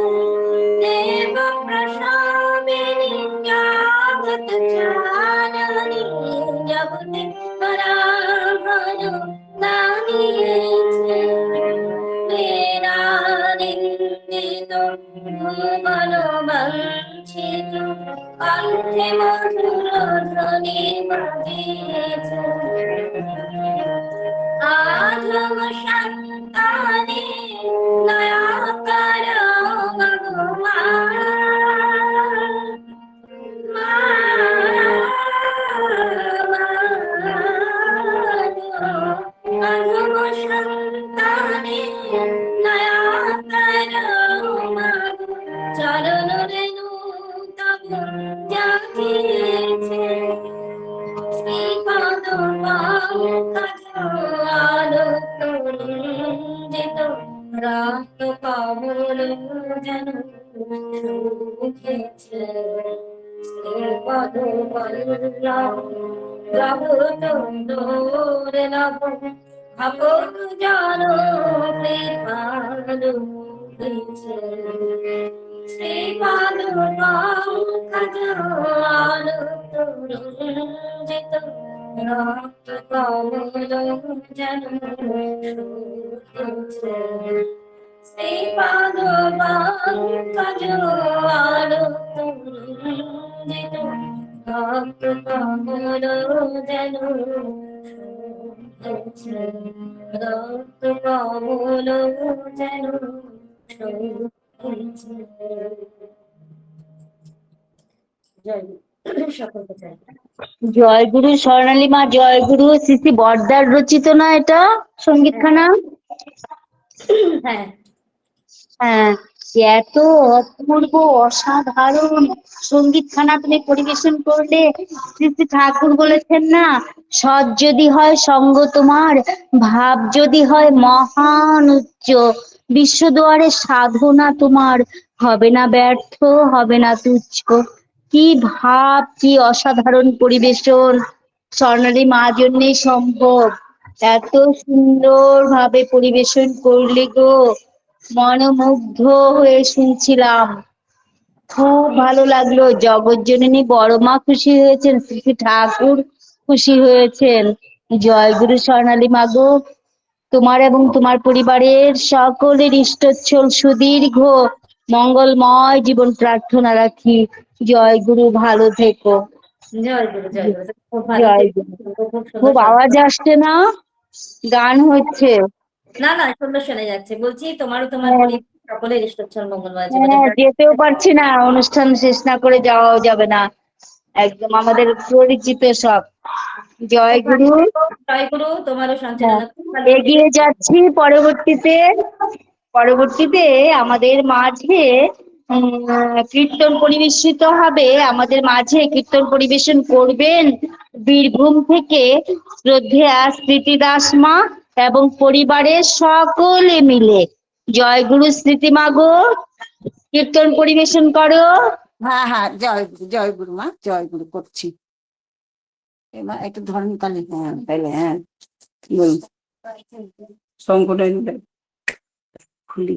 দেব প্রসবিনী জগৎ জাননী জগৎ বলাময় দানিয়েছে বেদানিন্দিত ভুবন বঞ্চিত কণ্ঠে মধুর ধ্বনি বাজিয়েছে আধম সন্তানে দয়াকর আধম সন্তানে দয়াকর চরণ রেণু তব জাগিয়েছে শ্রীপদ পঙ্কজ আলোকরঞ্জিত রক্ত কমল যেন শোভিছে শ্রীপদ বল্লভ জগৎ দুর্লভ ভগৎ জানো কৃপালো শ্রীপদ পঙ্কজ আলোকরঞ্জিত রক্ত কমল যেন শোভিছে শ্রীপদ পঙ্কজ আলোকরঞ্জিত রক্ত কমল যেন শোভিছে রক্ত কমল যেন জয়গুরু স্বর্ণালী মা জয়গুরু শ্রী শ্রী বর্দার রচিত না এটা সঙ্গীতখানা? হ্যাঁ হ্যাঁ, এত অপূর্ব অসাধারণ সঙ্গীতখানা তুমি পরিবেশন করলে। শ্রী শ্রী ঠাকুর বলেছেন না, সৎ যদি হয় সঙ্গ তোমার, ভাব যদি হয় মহান উচ্চ, বিশ্বদুয়ারে সাধনা তোমার হবে না ব্যর্থ, হবে না তুচ্ছ। কি ভাব, কি অসাধারণ পরিবেশন, স্বর্ণালী মা জন্যই সম্ভব। এত সুন্দর ভাবে পরিবেশন করলে গো, মনোমুগ্ধ হয়ে শুনছিলাম, খুব ভালো লাগলো। জগৎজননী বড় মা খুশি হয়েছেন, শ্রী শ্রী ঠাকুর খুশি হয়েছেন। জয়গুরু স্বর্ণালী মা গো, তোমার এবং তোমার পরিবারের সকলের ইষ্টচ্ছল সুদীর্ঘ মঙ্গলময় জীবন প্রার্থনা রাখি। জয়গুরু, ভালো থেকো। জয় গুরু জয় গুরু খুব ভালো জয়গুরু। খুব সুন্দর খুব আওয়াজ আসছে না? গান হচ্ছে। না না সুন্দর শোনা যাচ্ছে। বলছি তোমারও তোমার হ্যাঁ। পরিবার সকলের ঈশ্বর মঙ্গলময় হ্যাঁ, যেতেও পারছি না, অনুষ্ঠান শেষ না করে যাওয়াও যাবে না, একদম আমাদের পরিচিত সব। জয় গুরু। জয় গুরু, তোমারও হ্যাঁ, সঞ্চালনা এগিয়ে যাচ্ছি। পরবর্তীতে আমাদের মাঝে কীর্তন পরিবেশিত হবে, আমাদের মাঝে কীর্তন পরিবেশন করবেন বীরভূম থেকে শ্রদ্ধেয়া স্মৃতি দাস মা এবং পরিবারের সকলে মিলে। জয় গুরু স্মৃতি মা গো, কীর্তন পরিবেশন করো। হ্যাঁ হ্যাঁ, জয় গুরু, জয় গুরু মা, জয় গুরু করছি। এবার একটু ধরেন তাহলে। হ্যাঁ তাইলে, হ্যাঁ বলুন। শঙ্করাই খুলি।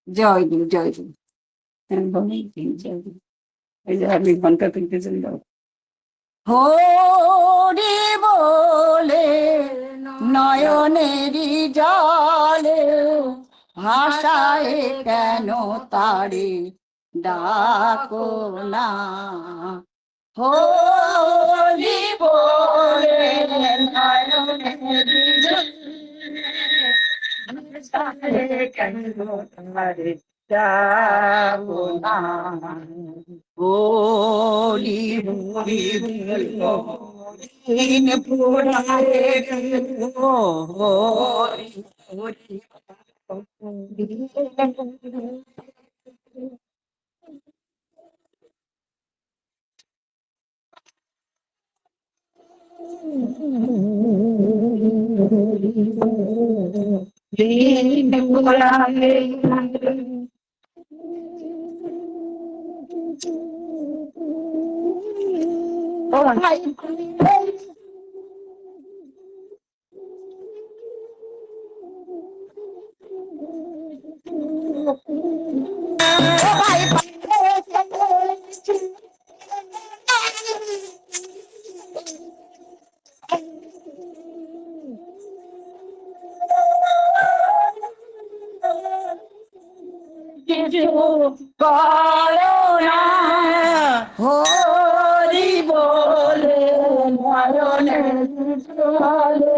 জয় গুরু, জয় গুরু। হ্যাঁ বলুন, জয় গুরু। এই যে আপনি ঘন্টা তুলতে চলে যাও। হরি বলে নয়নেরই জলে ভাষায় কেন তারে ডাকো না। হরি বলে নয়নেরই জলে কেন তারে ডাকো না। হরি হরি দিন পুরারে হরি হরি। দিন পুরারে ও ভাই কিছু করো না। হরি বলে নয়নের জলে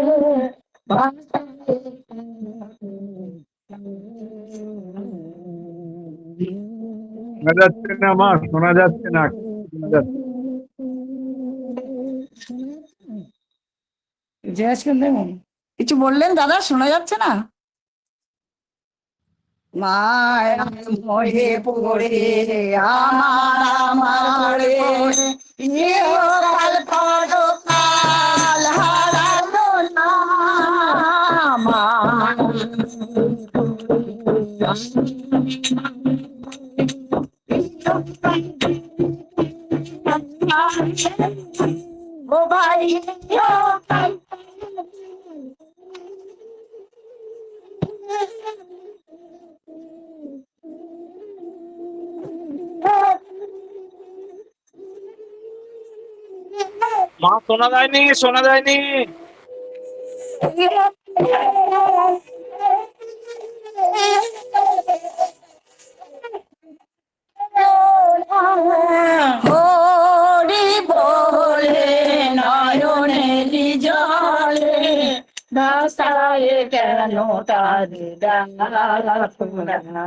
শোনা যাচ্ছে না মা, শোনা যাচ্ছে না, শোনা যাচ্ছে। কিছু বললেন দাদা, শোনা যাচ্ছে না? মায়া মোহে পড়ে আমার আমার ইহকাল পরকাল হারানো না। ও ভাই ইহকাল মা শোনা যায়নি, শোনা যায়নি। হরি বলে নয়নেরই জলে ভাষায় কেন তারে ডাকো না।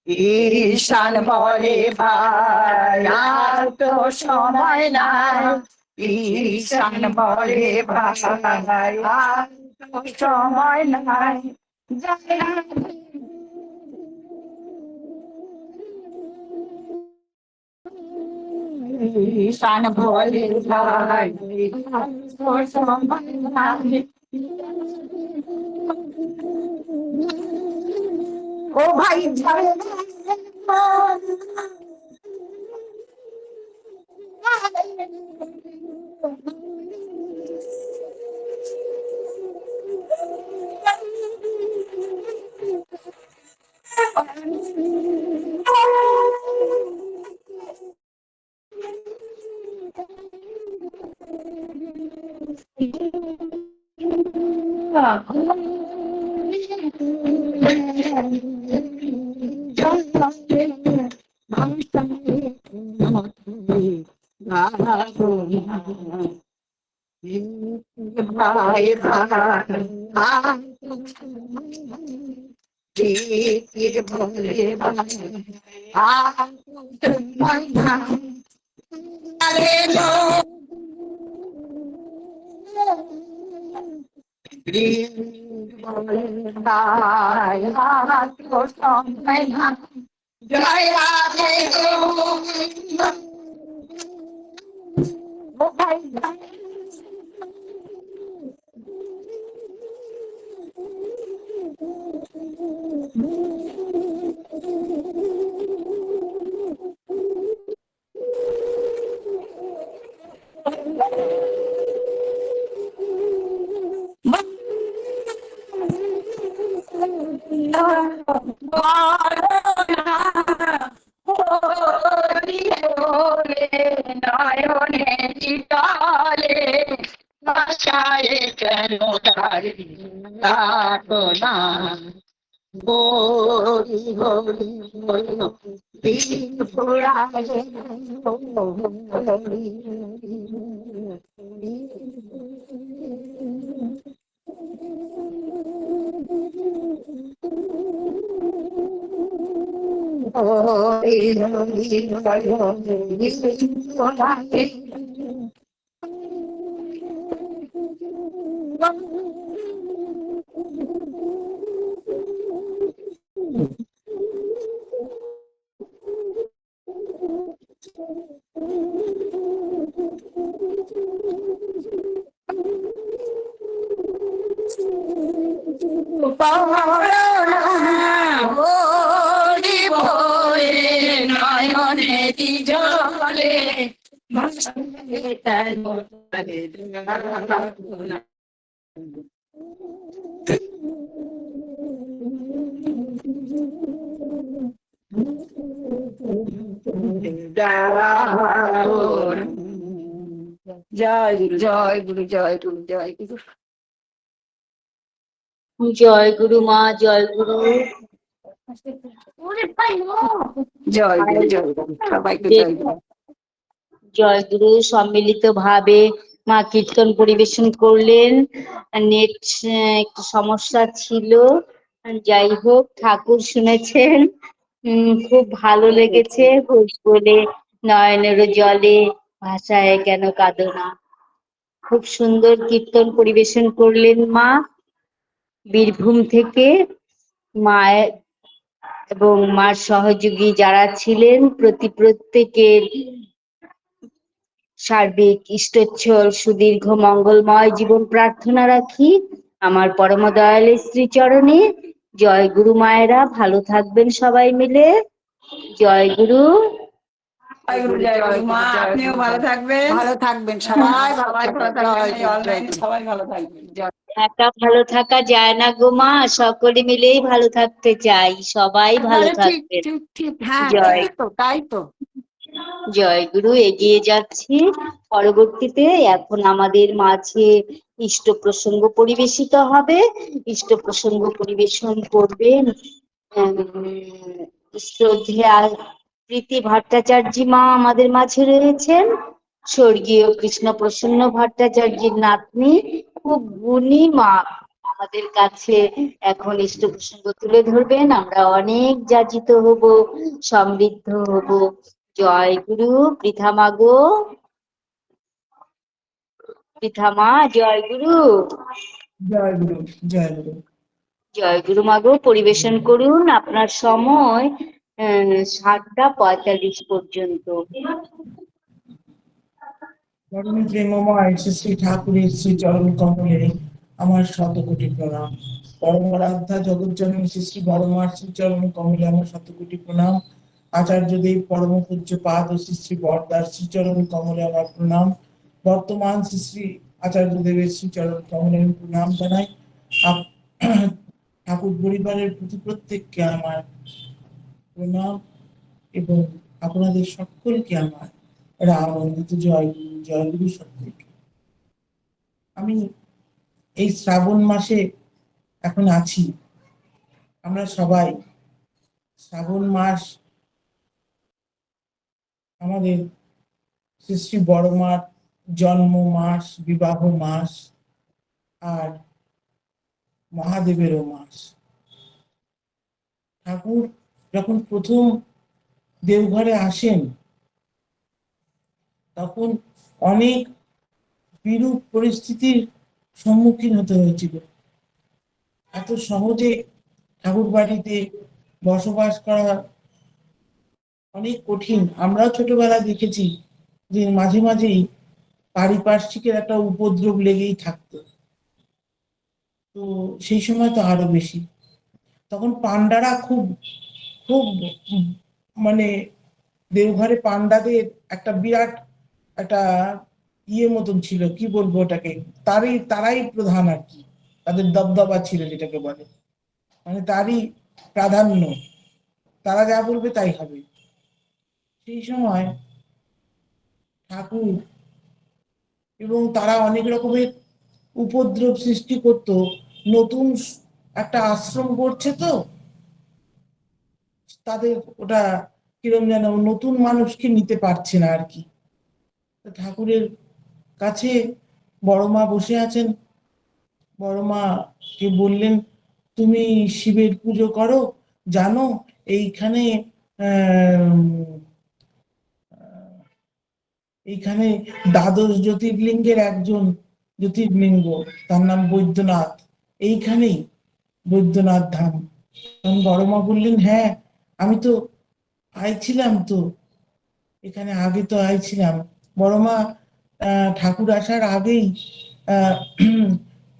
ঈশান বলে ভাই আর তো সময় নাই। ঈশান বলে ভাই আর তো সময় নাই। ঈশান বলে ভাই আর তো সময় নাই। ও ভাই যাবে জয় গুরু, জয় গুরু, জয় গুরু, জয় গুরু। জয় গুরু মা, জয় গুরু। জয় গুরু, জয় গুরু, সবাইকে জয় গুরু। জয় গুরু। সম্মিলিত ভাবে মা কীর্তন পরিবেশন করলেন। নেট একটু সমস্যা ছিল, যাই হোক ঠাকুর শুনেছেন। খুব ভালো লেগেছে। ঘোষ বলে নয়নেরও জলে ভাষায় কেন কাঁদো না। খুব সুন্দর কীর্তন পরিবেশন করলেন মা। বীরভূম থেকে মায়ের এবং মার সহযোগী যারা ছিলেন প্রত্যেকের সার্বিক ইষ্টোচ্ছল সুদীর্ঘ মঙ্গলময় জীবন প্রার্থনা রাখি আমার পরম দয়ালের শ্রীচরণে। জয় গুরু মায়েরা, ভালো থাকবেন সবাই মিলে। জয় গুরু। জয় গুরু, জয় গুরু মা, আপনিও ভালো থাকবেন। ভালো থাকবেন সবাই, সবাই ভালো থাকবেন, অনলাইন সবাই ভালো থাকবেন। একা ভালো থাকা যায় না গো মা, সকলে মিলেই ভালো থাকতে চাই, সবাই ভালো ঠিক থাকবেন। ঠিক ঠিক, হ্যাঁ জয় ঠিকই তো, তাই তো। জয় গুরু। এগিয়ে যাচ্ছি। পরবর্তীতে এখন আমাদের মাঝে ইষ্ট প্রসঙ্গ পরিবেশিত হবে। ইষ্ট প্রসঙ্গ পরিবেশন করবেন শ্রদ্ধেয়া প্রীতি ভট্টাচার্য মা আমাদের মাঝে রয়েছেন। স্বর্গীয় কৃষ্ণ প্রসন্ন ভট্টাচার্যের নাতনি, খুব গুণী মা আমাদের কাছে এখন ইষ্ট প্রসঙ্গ তুলে ধরবেন। আমরা অনেক যাচিত হব, সমৃদ্ধ হব। জয় গুরু। পৃথা মাগো, পৃথা মা, জয় গুরু। জয় গুরু, জয় গুরু। জয় গুরু মাগো, পরিবেশন করুন। আপনার সময় 7টা 45 পর্যন্ত। পরম প্রেমময় শ্রী শ্রী ঠাকুরের শ্রী চরণ কমলে আমার শতকোটি প্রণাম। পরম আরাধ্যা জগৎজননী শ্রী শ্রী বড়মার শ্রী চরণ কমলে আমার শতকোটি প্রণাম। আচার্যদেব পরম পূজ্য পাদ ও শ্রী শ্রী বরদার শ্রী চরণ কমলে আমার প্রণাম। বর্তমান শ্রী শ্রী আচার্যদেবের শ্রী চরণ কমলে আমি প্রণাম জানাই। ঠাকুর পরিবারের প্রতি প্রত্যেককে আমার প্রণাম এবং আপনাদের সকলকে আমার রামানন্দিত জয় গুরু, জয় গুরু সকলকে। আমি এই শ্রাবণ মাসে এখন আছি। আমরা সবাই শ্রাবণ মাস আমাদের শ্রী শ্রী বড় মার জন্ম মাস, বিবাহ মাস আর মহাদেবেরও মাস। ঠাকুর যখন প্রথম দেওঘরে আসেন তখন অনেক বিরূপ পরিস্থিতির সম্মুখীন হতে হয়েছিল। এত সহজে ঠাকুর বাড়িতে বসবাস করা অনেক কঠিন। আমরাও ছোটবেলায় দেখেছি যে মাঝে মাঝেই পারিপার্শ্বিকের একটা উপদ্রব লেগেই থাকতো। তো সেই সময় তো আরো বেশি। তখন পান্ডারা খুব খুব মানে দেওঘরে পান্ডাদের একটা বিরাট একটা মতন ছিল, কি বলবো ওটাকে, তারাই প্রধান আর কি, তাদের দবদবা ছিল যেটাকে বলে, মানে তারই প্রাধান্য, তারা যা বলবে তাই হবে। সেই সময় ঠাকুর এবং তারা অনেক রকমের উপদ্রব সৃষ্টি করত। নতুন একটা আশ্রম করছে তো তাদের ওটা কিরম যেন নতুন মানুষকে নিতে পারছে না আর কি। ঠাকুরের কাছে বড় মা বসে আছেন, বড় মা কে বললেন, তুমি শিবের পুজো করো, জানো এইখানে এইখানে দ্বাদশ জ্যোতির্লিঙ্গের একজন জ্যোতির্লিঙ্গ, তার নাম বৈদ্যনাথ, এইখানেই বৈদ্যনাথ ধাম। তখন বড় মা বললেন, হ্যাঁ আমি তো আইছিলাম, তো এখানে আগে তো আইছিলাম। বড় মা ঠাকুর আসার আগেই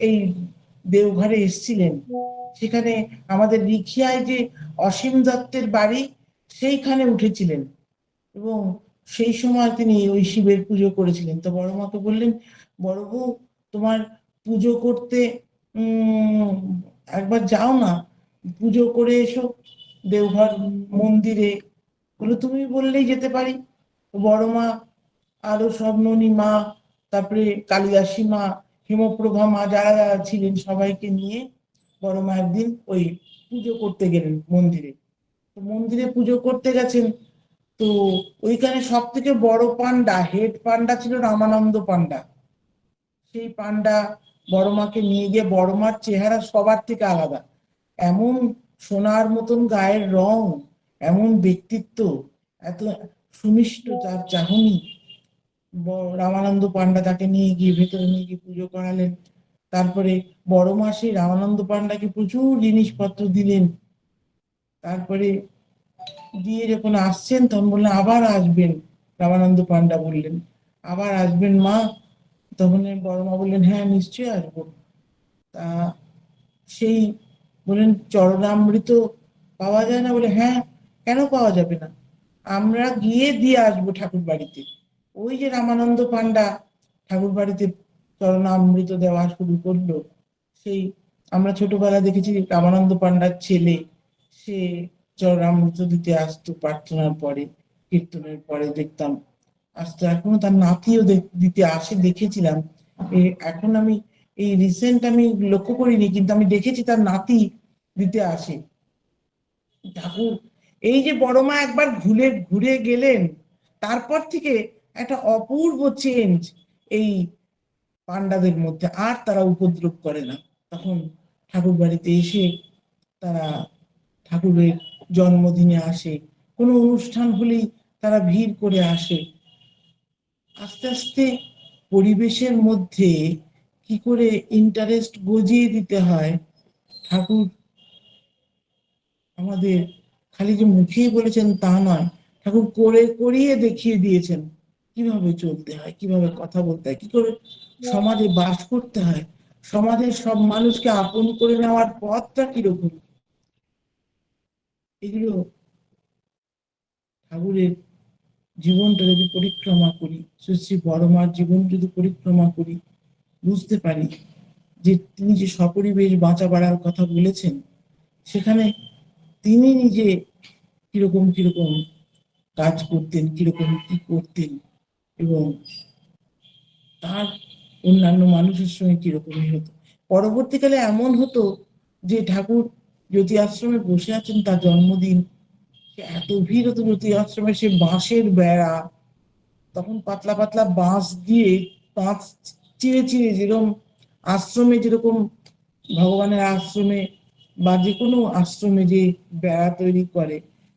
এই দেওঘরে এসেছিলেন। সেখানে আমাদের রিখিয়ায় যে অসীম দত্তের বাড়ি, সেইখানে উঠেছিলেন এবং সেই সময় তিনি ওই শিবের পুজো করেছিলেন। তো বড় মাকে বললেন, বড় বউ তোমার পুজো করতে একবার যাও না, পুজো করে এসো দেওঘর মন্দিরে। বলে, তুমি বললেই যেতে পারি। বড় মা আরো সব ননী মা, তারপরে কালিদাসী মা, হেমপ্রভা মা, যারা যারা ছিলেন সবাইকে নিয়ে বড় মা একদিন ওই পুজো করতে গেলেন মন্দিরে। তো মন্দিরে পুজো করতে গেছেন, তো ওইখানে সব থেকে বড় পান্ডা, হেড পান্ডা ছিল রামানন্দ পান্ডা। সেই পান্ডা বড় মাকে নিয়ে গিয়ে, বড় মার চেহারা সবার থেকে আলাদা, এমন সোনার মতন গায়ের রং, এমন ব্যক্তিত্ব, এত সুমিষ্ট তার চাহনি। রামানন্দ পান্ডা তাকে নিয়ে গিয়ে ভেতরে নিয়ে গিয়ে পুজো করালেন। তারপরে বড় মা সেই রামানন্দ পান্ডাকে প্রচুর জিনিসপত্র দিলেন। তারপরে দিয়ে যখন আসছেন তখন বললেন, আবার আসবেন। রামানন্দ পান্ডা বললেন, আবার আসবেন মা? তখন বড় মা বললেন, হ্যাঁ নিশ্চয়ই আসবো। তা সেই বললেন, চরণামৃত পাওয়া যায় না? বলে, হ্যাঁ কেন পাওয়া যাবে না, আমরা গিয়ে দিয়ে আসবো ঠাকুর বাড়িতে। ওই যে রামানন্দ পান্ডা ঠাকুর বাড়িতে চরণামৃত দেওয়া শুরু করলো, সেই আমরা ছোটবেলা দেখেছি রামানন্দ পান্ডার ছেলে, সে চরণামৃত দিতে আসতো প্রার্থনার পরে, কীর্তনের পরে দেখতাম আসতো। এখনো তার নাতিও দিতে আসে, দেখেছিলাম। এখন আমি এই রিসেন্ট আমি লক্ষ্য করিনি, কিন্তু আমি দেখেছি তার নাতি দিতে আসে। ঠাকুর এই যে বড় মা একবার ঘুরে গেলেন, তারপর থেকে একটা অপূর্ব চেঞ্জ এই পান্ডাদের মধ্যে। আর তারা উপদ্রব করে না। তখন ঠাকুর বাড়িতে এসে তারা ঠাকুরের জন্মদিনে আসে, কোনো অনুষ্ঠান হলেই তারা ভিড় করে আসে। আস্তে আস্তে পরিবেশের মধ্যে কি করে ইন্টারেস্ট গজিয়ে দিতে হয়, ঠাকুর আমাদের খালি যে মুখেই বলেছেন তা নয়, ঠাকুর করিয়ে দেখিয়ে দিয়েছেন কিভাবে চলতে হয়, কিভাবে কথা বলতে হয়, কি করে সমাজে বাস করতে হয়, সমাজের সব মানুষকে আপন করে নেওয়ার পথটা কিরকম। এগুলো ঠাকুরের জীবনটা যদি পরিক্রমা করি, শ্রী বড় মার জীবন যদি পরিক্রমা করি, বুঝতে পারি যে তিনি যে সপরিবেশ বাঁচা বাড়ার কথা বলেছেন, সেখানে তিনি নিজে কিরকম কিরকম কাজ করতেন, কিরকম কি করতেন, এবং তার অন্যান্য মানুষের সঙ্গে কিরকমই হতো। পরবর্তীকালে এমন হতো যে ঠাকুর জ্যোতি আশ্রমে বসে আছেন, তার জন্মদিন, এত ভিড় হতো জ্যোতি আশ্রমে, সে বাঁশের বেড়া, তখন পাতলা পাতলা বাঁশ দিয়ে বাঁশ চিড়ে চিড়ে, যেরকম আশ্রমে যেরকম ভগবানের আশ্রমে বা যে কোনো আশ্রমে যে বেড়া তৈরি করে,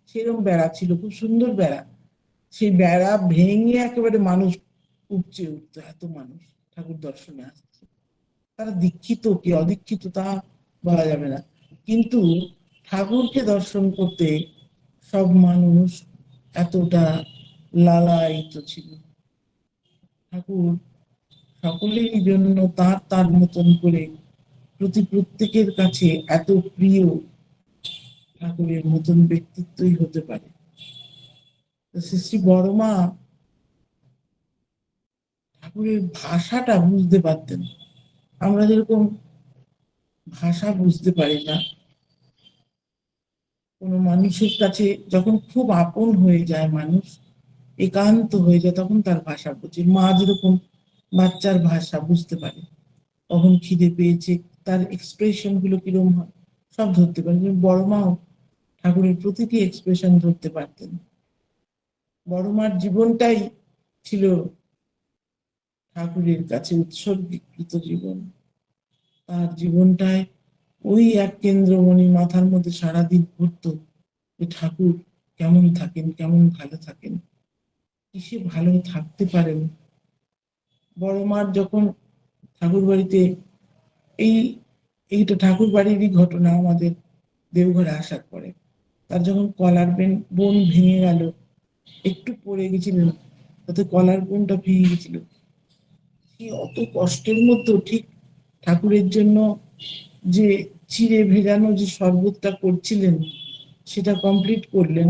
সেরকম বেড়া ছিল, খুব সুন্দর বেড়া। সেই বেড়া ভেঙে একেবারে মানুষ উপচে উঠতো, এত মানুষ ঠাকুর দর্শনে আসছে। তারা দীক্ষিত কি অদীক্ষিত তা বলা যাবে না, কিন্তু ঠাকুরকে দর্শন করতে সব মানুষ এতটা লালায়িত ছিল। ঠাকুর সকলের জন্য তার তার মতন করে প্রত্যেকের কাছে এত প্রিয়, ঠাকুরের মতন ব্যক্তিত্বই হতে পারে। শ্রী শ্রী বড়মা ঠাকুরের ভাষাটা বুঝতে পারতেন। আমরা যেরকম ভাষা বুঝতে পারি না, কোনো মানুষের কাছে যখন খুব আপন হয়ে যায়, মানুষ একান্ত হয়ে যায়, তখন তার ভাষা বুঝে। মা যেরকম বাচ্চার ভাষা বুঝতে পারে, কখন খিদে পেয়েছে, তার এক্সপ্রেশন গুলো কিরকম হয় সব ধরতে পারে। বড় মাও ঠাকুরের প্রতিটি এক্সপ্রেশন ধরতে পারতেন। বড় মার জীবনটাই ছিল ঠাকুরের কাছে উৎসর্গীকৃত জীবন। তার জীবনটায় ওই এক কেন্দ্রমণি মাথার মধ্যে সারাদিন ঘুরতো, যে ঠাকুর কেমন থাকেন, কেমন ভালো থাকেন, কিসে ভালো থাকতে পারেন। বড় মার যখন ঠাকুর বাড়িতে এইটা ঠাকুর বাড়িরই ঘটনা, আমাদের দেওঘরে আসার পরে তার যখন কলার বোন ভেঙে গেল, একটু পড়ে গেছিলেন, তাতে কলার বোনটা ভেঙে গেছিল, কি অত কষ্টের মধ্যে ঠিক ঠাকুরের জন্য যে চিড়ে ভেজানো যে শরবতটা করছিলেন সেটা কমপ্লিট করলেন।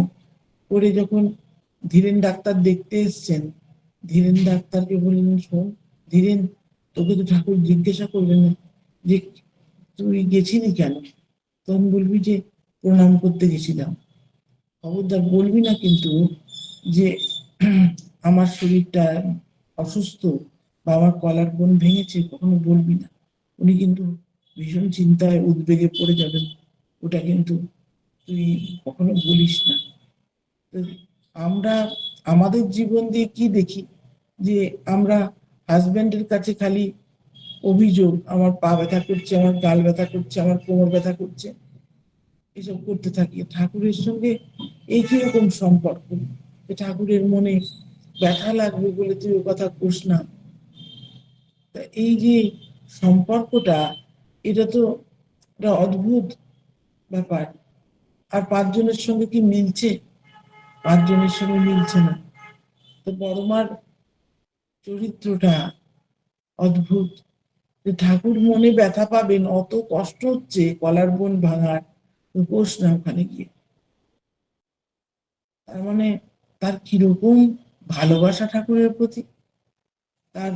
করে যখন ধীরেন ডাক্তার দেখতে এসছেন, ধীরেন ডাক্তারকে বললেন, শোন ধীরেন, তোকে তো ঠাকুর জিজ্ঞাসা করবেন যে তুই গেছিলি কেন, তখন বলবি যে প্রণাম করতে গেছিলাম। খবরদার বলবি না কিন্তু যে আমার শরীরটা অসুস্থ বা আমার কলার বোন ভেঙেছে, কখনো বলবি না। উনি কিন্তু ভীষণ চিন্তায় উদ্বেগে পড়ে যাবেন, ওটা কিন্তু তুই কখনো বলিস না। আমরা আমাদের জীবন দিয়ে কি দেখি, যে আমরা হাজবেন্ডের কাছে খালি অভিযোগ, আমার পা ব্যথা করছে, আমার গাল ব্যথা করছে, আমার কোমর ব্যথা করছে, এসব করতে থাকি। ঠাকুরের সঙ্গে এই কিরকম সম্পর্ক, ঠাকুরের মনে ব্যথা লাগবে বলে তুই ও কথা কোস না। এই যে সম্পর্কটা, এটা তো একটা অদ্ভুত ব্যাপার। আর 5 জনের সঙ্গে কি মিলছে? 5 জনের সঙ্গে মিলছে না। তো বড়মার চরিত্রটা অদ্ভুত, যে ঠাকুর মনে ব্যথা পাবেন, অত কষ্ট হচ্ছে কলার বোন ভাঙার, কোষ না ওখানে গিয়ে। তার মানে তার কিরকম ভালোবাসা ঠাকুরের প্রতি। তার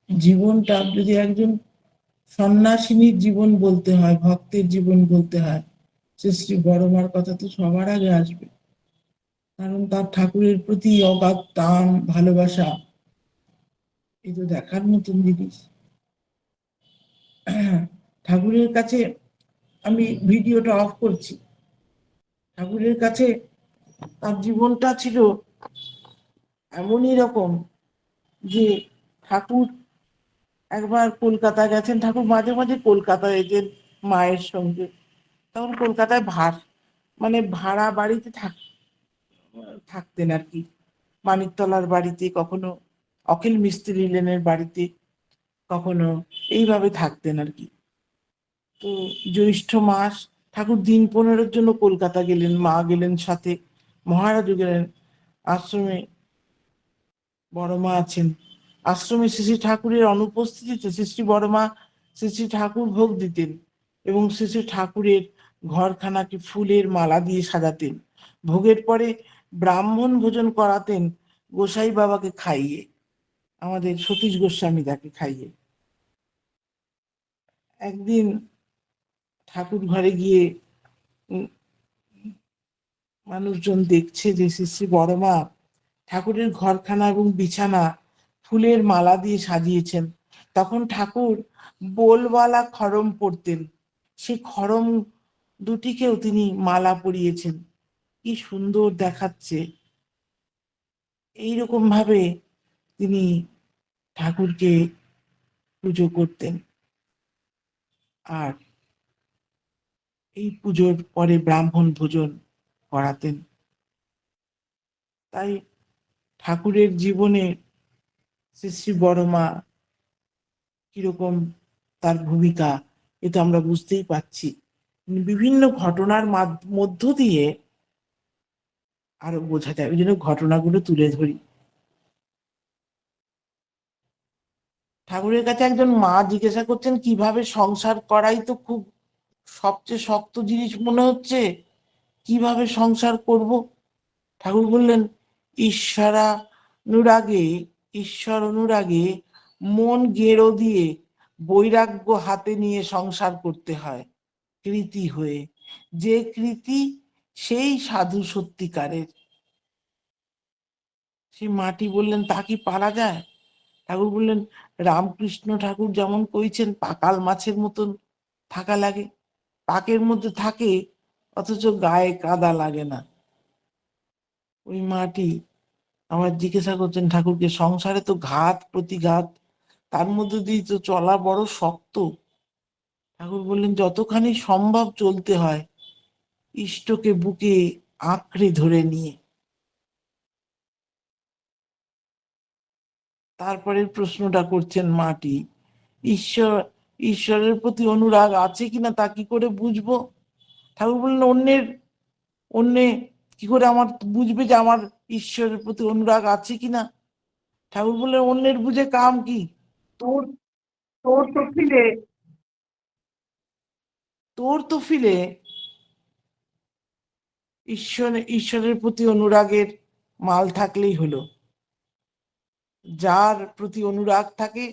জীবনটা যদি একজন সন্ন্যাসিনীর জীবন বলতে হয়, ভক্তের জীবন বলতে হয়, শ্রী শ্রী বড়মার কথা তো সবার আগে আসবে। কারণ তার ঠাকুরের প্রতি অগাধ টান, ভালোবাসা, এই তো দেখার মতন জিনিস। ঠাকুরের কাছে, আমি ভিডিওটা অফ করছি, ঠাকুরের কাছে তার জীবনটা ছিল এমনই রকম যে ঠাকুর একবার কলকাতা গেছেন, ঠাকুর মাঝে মাঝে কলকাতায় যেতেন মায়ের সঙ্গে। তখন কলকাতায় ভাড়া বাড়িতে থাকতেন আর কি, মানিকতলার বাড়িতে, কখনো অখিল মিস্ত্রি লেনের বাড়িতে, কখনো এইভাবে থাকতেন আর কি। তো জ্যৈষ্ঠ মাস, ঠাকুর দিন 15-র জন্য কলকাতা গেলেন, মা গেলেন সাথে, মহারাজও গেলেন। আশ্রমে বড় মা আছেন, আশ্রমে শ্রী শ্রী ঠাকুরের অনুপস্থিতিতে শ্রী শ্রী বড় মা শ্রী শ্রী ঠাকুর ভোগ দিতেন এবং শ্রী শ্রী ঠাকুরের ঘরখানাকে ফুলের মালা দিয়ে সাজাতেন। ভোগের পরে ব্রাহ্মণ ভোজন করাতেন গোসাই বাবাকে খাইয়ে, আমাদের সতীশ গোস্বামী তাকে খাইয়ে। একদিন ঠাকুর ঘরে গিয়ে মানুষজন দেখছে যে শ্রী শ্রী বড় মা ঠাকুরের ঘরখানা এবং বিছানা ফুলের মালা দিয়ে সাজিয়েছেন। তখন ঠাকুর বোলওয়ালা খড়ম পরতেন, সেই খড়ম দুটিকেও তিনি মালা পরিয়েছেন, কি সুন্দর দেখাচ্ছে। এইরকম ভাবে তিনি ঠাকুরকে পুজো করতেন। আর এই পুজোর পরে ব্রাহ্মণ ভোজন করাতেন। তাই ঠাকুরের জীবনে শ্রী শ্রী বড়মা কিরকম তার ভূমিকা, এটা আমরা বুঝতেই পারছি। বিভিন্ন ঘটনার মধ্য দিয়ে আরো বোঝা যায়, ওই জন্য ঘটনাগুলো তুলে ধরি। ঠাকুরের কাছে একজন মা জিজ্ঞাসা করছেন কিভাবে সংসার করাই তো খুব সবচেয়ে শক্ত জিনিস মনে হচ্ছে, কিভাবে সংসার করব? ঠাকুর বললেন, ঈশ্বর অনুরাগে মন গেঁড়ো দিয়ে বৈরাগ্য হাতে নিয়ে সংসার করতে হয় কৃতি হয়ে। যে কৃতি সেই সাধু সত্যিকারের। সেই মাটি বললেন, তা কি পারা যায়? ঠাকুর বললেন, রামকৃষ্ণ ঠাকুর যেমন কইছেন, পাকাল মাছের মতন থাকা লাগে, পাকের মধ্যে থাকে অথচ গায়ে কাদা লাগে না। ওই মাটি আমার জিজ্ঞাসা করছেন ঠাকুরকে, সংসারে তো ঘাত প্রতিঘাত, তার মধ্যে দিয়ে তো চলা বড় শক্ত। ঠাকুর বললেন, যতখানি সম্ভব চলতে হয় ইষ্টকে বুকে আঁকড়ে ধরে নিয়ে। তারপরে প্রশ্নটা করছেন মাটি, ঈশ্বরের প্রতি অনুরাগ আছে কিনা তা কি করে বুঝবো? ঠাকুর বললেন, অন্যে কি করে আমার বুঝবে যে আমার ঈশ্বরের প্রতি অনুরাগ আছে কিনা? ঠাকুর বললেন, অন্যের বুঝে কাম কি? তোর তোর তো ফিরে ঈশ্বরের প্রতি অনুরাগের মাল থাকলেই হলো। যার প্রতি অনুরাগ থাকে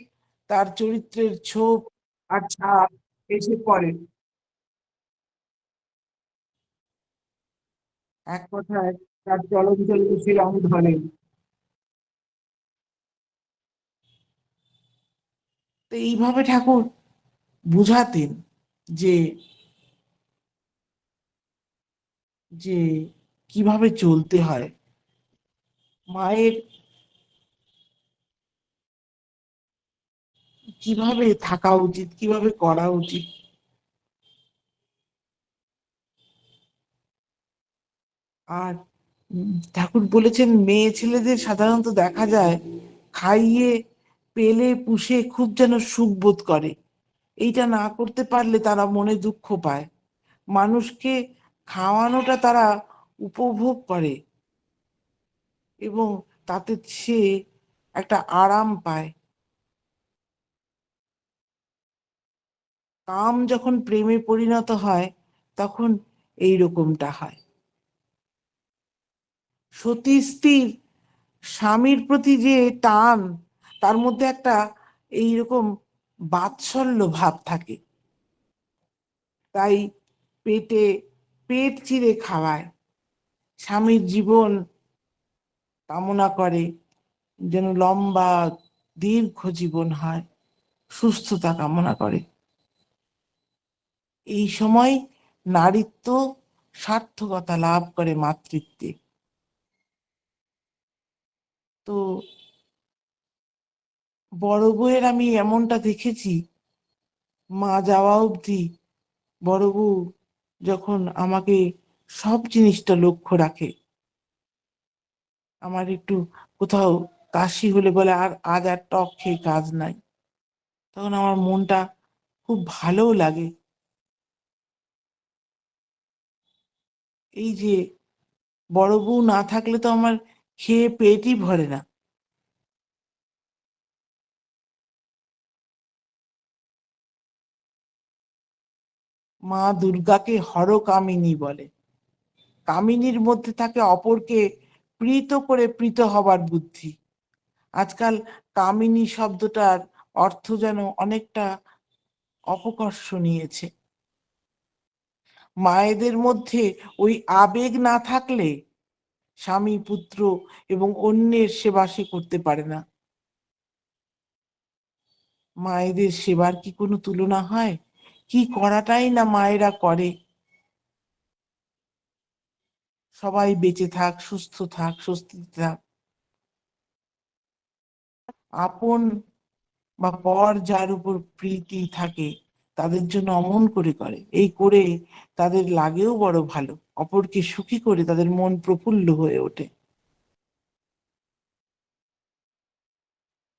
তার চরিত্রের ছোপ আর ছাপ এসে পড়ে। এক কথায় তার চলন্ত সে রং ধরে। তো এইভাবে ঠাকুর বুঝাতেন যে যে কিভাবে চলতে হয়। মায়ের কিভাবে থাকা উচিত, কিভাবে করা উচিত। আর ঠাকুর বলেছেন, মেয়ে ছেলেদের সাধারণত দেখা যায় খাইয়ে পেলে পুষে খুব যেন সুখ বোধ করে। এইটা না করতে পারলে তারা মনে দুঃখ পায়। মানুষকে খাওয়ানোটা তারা উপভোগ করে এবং তাতে সে একটা আরাম পায়। কাম যখন প্রেমে পরিণত হয় তখন এই রকমটা হয়। সতী স্ত্রীর স্বামীর প্রতি যে টান, তার মধ্যে একটা এইরকম বাৎসল্য ভাব থাকে। তাই পেট চিরে খাওয়ায়, স্বামীর জীবন কামনা করে যেন লম্বা দীর্ঘ জীবন হয়, সুস্থতা কামনা করে। এই সময় নারীত্ব সার্থকতা লাভ করে মাতৃত্বে। তো বড় বউয়ের আমি এমনটা দেখেছি, মা যাওয়া অবধি বড় বউ যখন আমাকে সব জিনিসটা লক্ষ্য রাখে। আমার একটু কোথাও কাশি হলে বলে, আর আজ আর টক খেয়ে কাজ নাই, তখন আমার মনটা খুব ভালোও লাগে। এই যে বড় বউ না থাকলে তো আমার খেয়ে পেটই ভরে না। মা দুর্গাকে হর কামিনী বলে। কামিনীর মধ্যে থাকে অপরকে প্রীত করে প্রীত হবার বুদ্ধি। আজকাল কামিনী শব্দটার অর্থ যেন অনেকটা অপকর্ষ নিয়েছে। মায়েদের মধ্যে ওই আবেগ না থাকলে স্বামী পুত্র এবং অন্যের সেবা সে করতে পারে না। মায়েদের সেবার কি কোনো তুলনা হয়? কি করাটাই না মায়েরা করে। সবাই বেঁচে থাক, সুস্থ থাক, স্বস্তিতে থাক। আপন বা পর যার উপর প্রীতি থাকে তাদের জন্য অমন করে করে, এই করে তাদের লাগেও বড় ভালো, অপরকে সুখী করে তাদের মন প্রফুল্ল হয়ে ওঠে।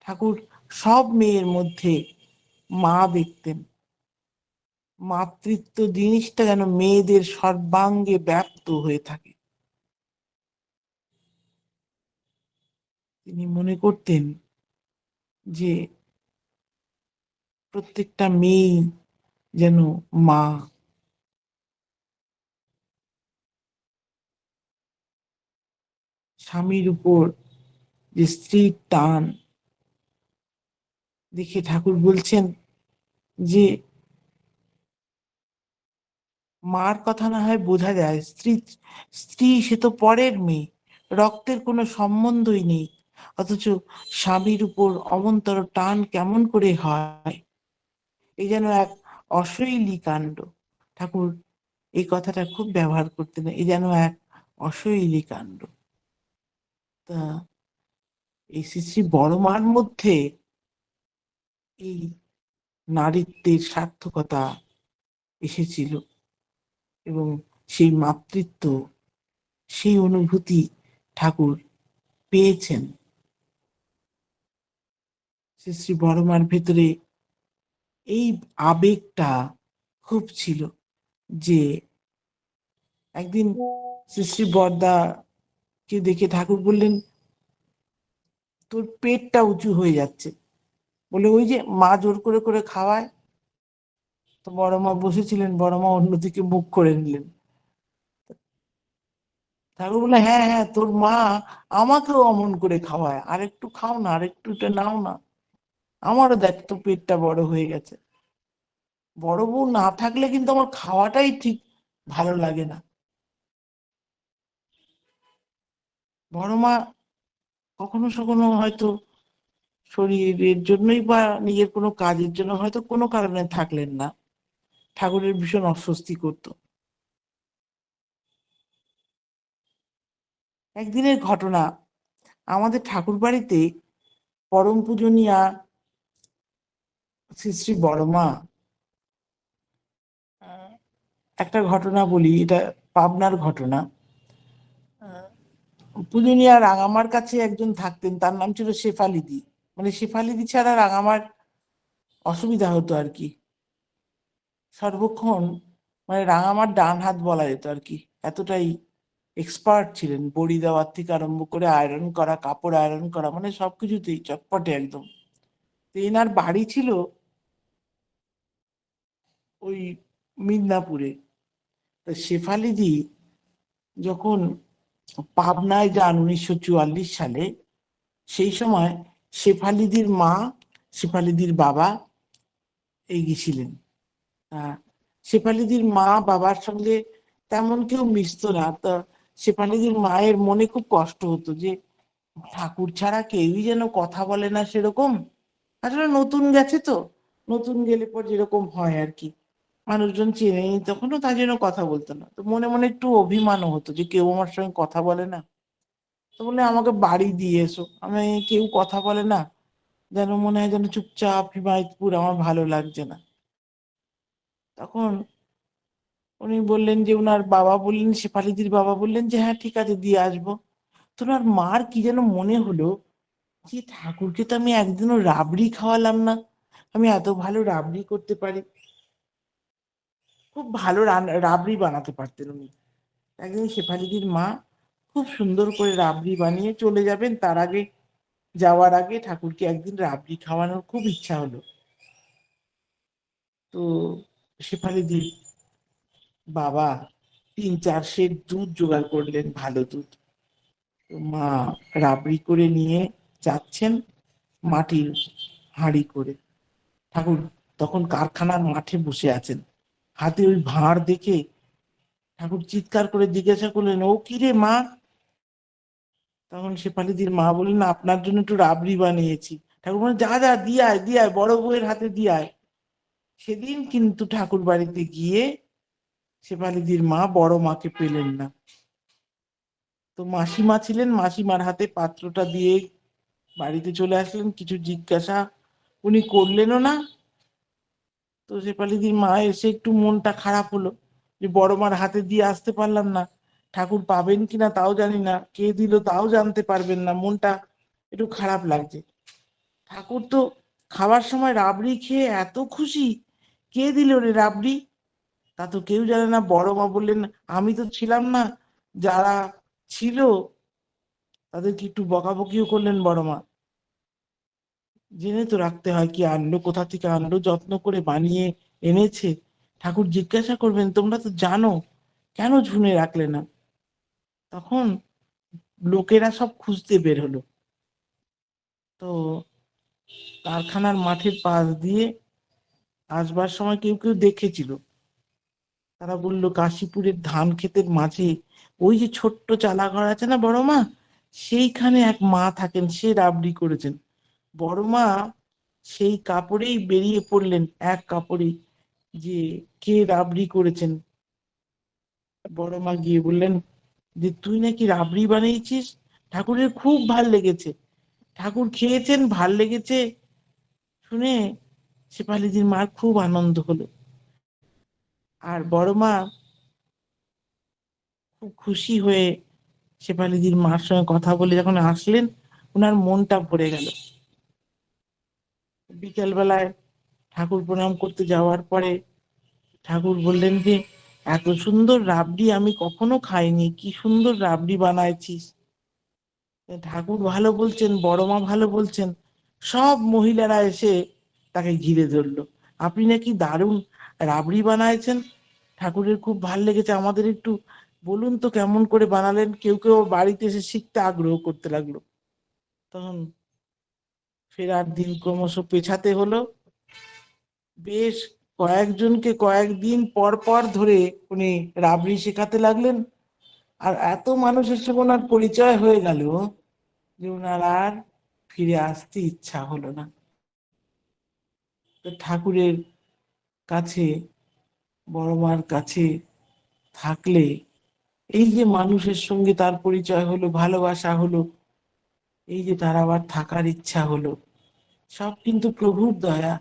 ঠাকুর সব মেয়ের মধ্যে মা দেখতেন। মাতৃত্ব জিনিসটা যেন মেয়েদের সর্বাঙ্গে ব্যাপ্ত হয়ে থাকে। তিনি মনে করতেন যে প্রত্যেকটা মেয়ে যেন মা। স্বামীর উপর যে স্ত্রীর টান দেখে ঠাকুর বলছেন যে মার কথা না হয় বোঝা যায়, স্ত্রী সে তো পরের মেয়ে, রক্তের কোনো সম্বন্ধই নেই, অথচ স্বামীর উপর অমন্তর টান কেমন করে হয়, এই যেন এক অশৈলী কাণ্ড। ঠাকুর এই কথাটা খুব ব্যবহার করতেন, এই যেন এক অশৈলী কাণ্ড। তা এই শ্রী শ্রী বড় মার মধ্যে এই নারীত্বের সার্থকতা এসেছিল এবং সেই মাতৃত্ব, সেই অনুভূতি ঠাকুর পেয়েছেন। শ্রী শ্রী বড় মার ভেতরে এই আবেগটা খুব ছিল যে একদিন শ্রী শ্রী বড়দাকে দেখে ঠাকুর বললেন, তোর পেটটা উঁচু হয়ে যাচ্ছে। বলে ওই যে মা জোর করে করে খাওয়ায়। তো বড় মা বসেছিলেন, বড় মা অন্যদিকে মুখ করে নিলেন। ঠাকুর বলে, হ্যাঁ হ্যাঁ, তোর মা আমাকেও অমন করে খাওয়ায়, আর একটু খাও না, আর একটু এটা নাও না। আমারও দেখ তো পেটটা বড় হয়ে গেছে। বড় বউ না থাকলে কিন্তু আমার খাওয়াটাই ঠিক ভালো লাগে না। বড় মা কখনো কখনো হয়তো শরীরের জন্যই বা নিজের কোনো কাজের জন্য হয়তো কোনো কারণে থাকলেন না, ঠাকুরের ভীষণ অস্বস্তি করত। একদিনের ঘটনা, আমাদের ঠাকুর বাড়িতে পরম পূজনীয়া শ্রী শ্রী বড় মা, একটা ঘটনা বলি, এটা পাবনার ঘটনা। পূজনীয়া রাঙামার কাছে একজন থাকতেন, তার নাম ছিল শেফালিদি। মানে শেফালিদি ছাড়া রাঙামার অসুবিধা হতো আর কি। সর্বক্ষণ মানে রাঙামার ডান হাত বলা যেত আর কি, এতটাই এক্সপার্ট ছিলেন। বড়ি দেওয়ার থেকে আরম্ভ করে আয়রন করা, কাপড় আয়রন করা, মানে সবকিছুতেই চটপটে একদম। তো এনার বাড়ি ছিল ওই মিদনাপুরে। তো শেফালিদি যখন পাবনায় যান 1944 সালে, সেই সময় শেফালিদির মা, শেফালিদির বাবা এই গেছিলেন। শেফালিদির মা বাবার সঙ্গে তেমন কেউ মিশতো না। তা শেফালিদির মায়ের মনে খুব কষ্ট হতো যে ঠাকুর ছাড়া কেউই যেন কথা বলে না সেরকম। আসলে নতুন গেছে তো, নতুন গেলে পর যেরকম হয় আর কি, মানুষজন চেনেনি তখনও, তার জন্য কথা বলতো না। তো মনে মনে একটু অভিমানও হতো যে কেউ আমার সঙ্গে কথা বলে না। তো বলে আমাকে বাড়ি দিয়ে এসো, আমি কেউ কথা বলে না, যেন মনে হয় যেন চুপচাপ হিমায়তপুর, আমার ভালো লাগছে না। তখন উনি বললেন যে, উনার বাবা বললেন, শেফালিদির বাবা বললেন যে হ্যাঁ ঠিক আছে দিয়ে আসবো। তো ওনার মার কি যেন মনে হলো যে ঠাকুরকে তো আমি একদিনও রাবড়ি খাওয়ালাম না, আমি এত ভালো রাবড়ি করতে পারি। খুব ভালো রাবড়ি বানাতে পারতেন উনি। একদিন শেফালিদির মা খুব সুন্দর করে রাবড়ি বানিয়ে চলে যাবেন, তার আগে, যাওয়ার আগে ঠাকুরকে একদিন রাবড়ি খাওয়ানোর খুব ইচ্ছা হলো। তো শেফালিদির বাবা 3-4 সের দুধ জোগাড় করলেন, ভালো দুধ। মা রাবড়ি করে নিয়ে যাচ্ছেন মাটির হাঁড়ি করে। ঠাকুর তখন কারখানার মাঠে বসে আছেন, হাতে ওই ভাঁড় দেখে ঠাকুর চিৎকার করে জিজ্ঞাসা করলেন, ও কি রে মা? তখন শেফালিদির মা বললেন, আপনার জন্য একটু রাবড়ি বানিয়েছি। ঠাকুর বললেন, যা যা দিয়ে আয়, দিয়ে আয়, বড় বউয়ের হাতে দিয়ে আয়। সেদিন কিন্তু ঠাকুর বাড়িতে গিয়ে শেফালিদির মা বড় মাকে পেলেন না। তো মাসিমা ছিলেন, মাসিমার হাতে পাত্রটা দিয়ে বাড়িতে চলে আসলেন, কিছু জিজ্ঞাসা উনি করলেনও না। তো শেফালিদির মা এসে একটু মনটা খারাপ হলো যে বড় মার হাতে দিয়ে আসতে পারলাম না, ঠাকুর পাবেন কিনা তাও জানি না, কে দিল তাও জানতে পারবেন না, মনটা একটু খারাপ লাগছে। ঠাকুর তো খাওয়ার সময় রাবড়ি খেয়ে এত খুশি, কে দিল রে রাবড়ি, তা তো কেউ জানে না। বড় মা বললেন, আমি তো ছিলাম না, যারা ছিল তাদেরকে একটু বকাবকিও করলেন বড় মা। জেনে তো রাখতে হয় কি আনলো, কোথা থেকে আনলো, যত্ন করে বানিয়ে এনেছে। ঠাকুর জিজ্ঞাসা করবেন, তোমরা তো জানো, কেন ঝুনে রাখলে না? তখন লোকেরা সব খুঁজতে বের হলো। তো কারখানার মাঠের পাশ দিয়ে আসবার সময় কেউ কেউ দেখেছিল। তারা বলল, কাশীপুরের ধান ক্ষেতের মাঝে ওই যে ছোট্ট চালা ঘর আছে না বড় মা, সেইখানে এক মা থাকেন, সে রাবড়ি করেছেন। বড় মা সেই কাপড়েই বেরিয়ে পড়লেন, এক কাপড়েই, যে কে রাবড়ি করেছেন। বড় মা গিয়ে বললেন যে তুই নাকি রাবড়ি বানিয়েছিস, ঠাকুরের খুব ভাল লেগেছে, ঠাকুর খেয়েছেন, ভাল লেগেছে। শুনে শেফালিদির মার খুব আনন্দ হলো। আর বড় মা খুব খুশি হয়ে শেফালিদির মার সঙ্গে কথা বলে যখন আসলেন, ওনার মনটা ভরে গেল। বিকেল বেলায় ঠাকুর প্রণাম করতে যাওয়ার পরে ঠাকুর বললেন যে এত সুন্দর রাবড়ি আমি কখনো খাইনি, কি সুন্দর রাবড়ি বানাইছিস। ঠাকুর ভালো বলছেন, বড় মা ভালো বলছেন, সব মহিলারা এসে তাকে ঘিরে ধরলো। আপনি নাকি দারুণ রাবড়ি বানাইছেন, ঠাকুরের খুব ভাল লেগেছে, আমাদের একটু বলুন তো কেমন করে বানালেন। কেউ কেউ বাড়িতে এসে শিখতে আগ্রহ করতে লাগলো। তখন ফেরার দিন ক্রমশ পেছাতে হলো। বেশ কয়েকজনকে কয়েকদিন পর পর ধরে উনি রাবড়ি শেখাতে লাগলেন। আর এত মানুষের সঙ্গে ওনার পরিচয় হয়ে গেল যে ওনার আর ফিরে আসতে ইচ্ছা হলো না। তো ঠাকুরের কাছে, বড় মার কাছে থাকলে এই যে মানুষের সঙ্গে তার পরিচয় হলো, ভালোবাসা হলো, এই যে তার আবার থাকার ইচ্ছা হলো, সব কিন্তু প্রভুর দয়া,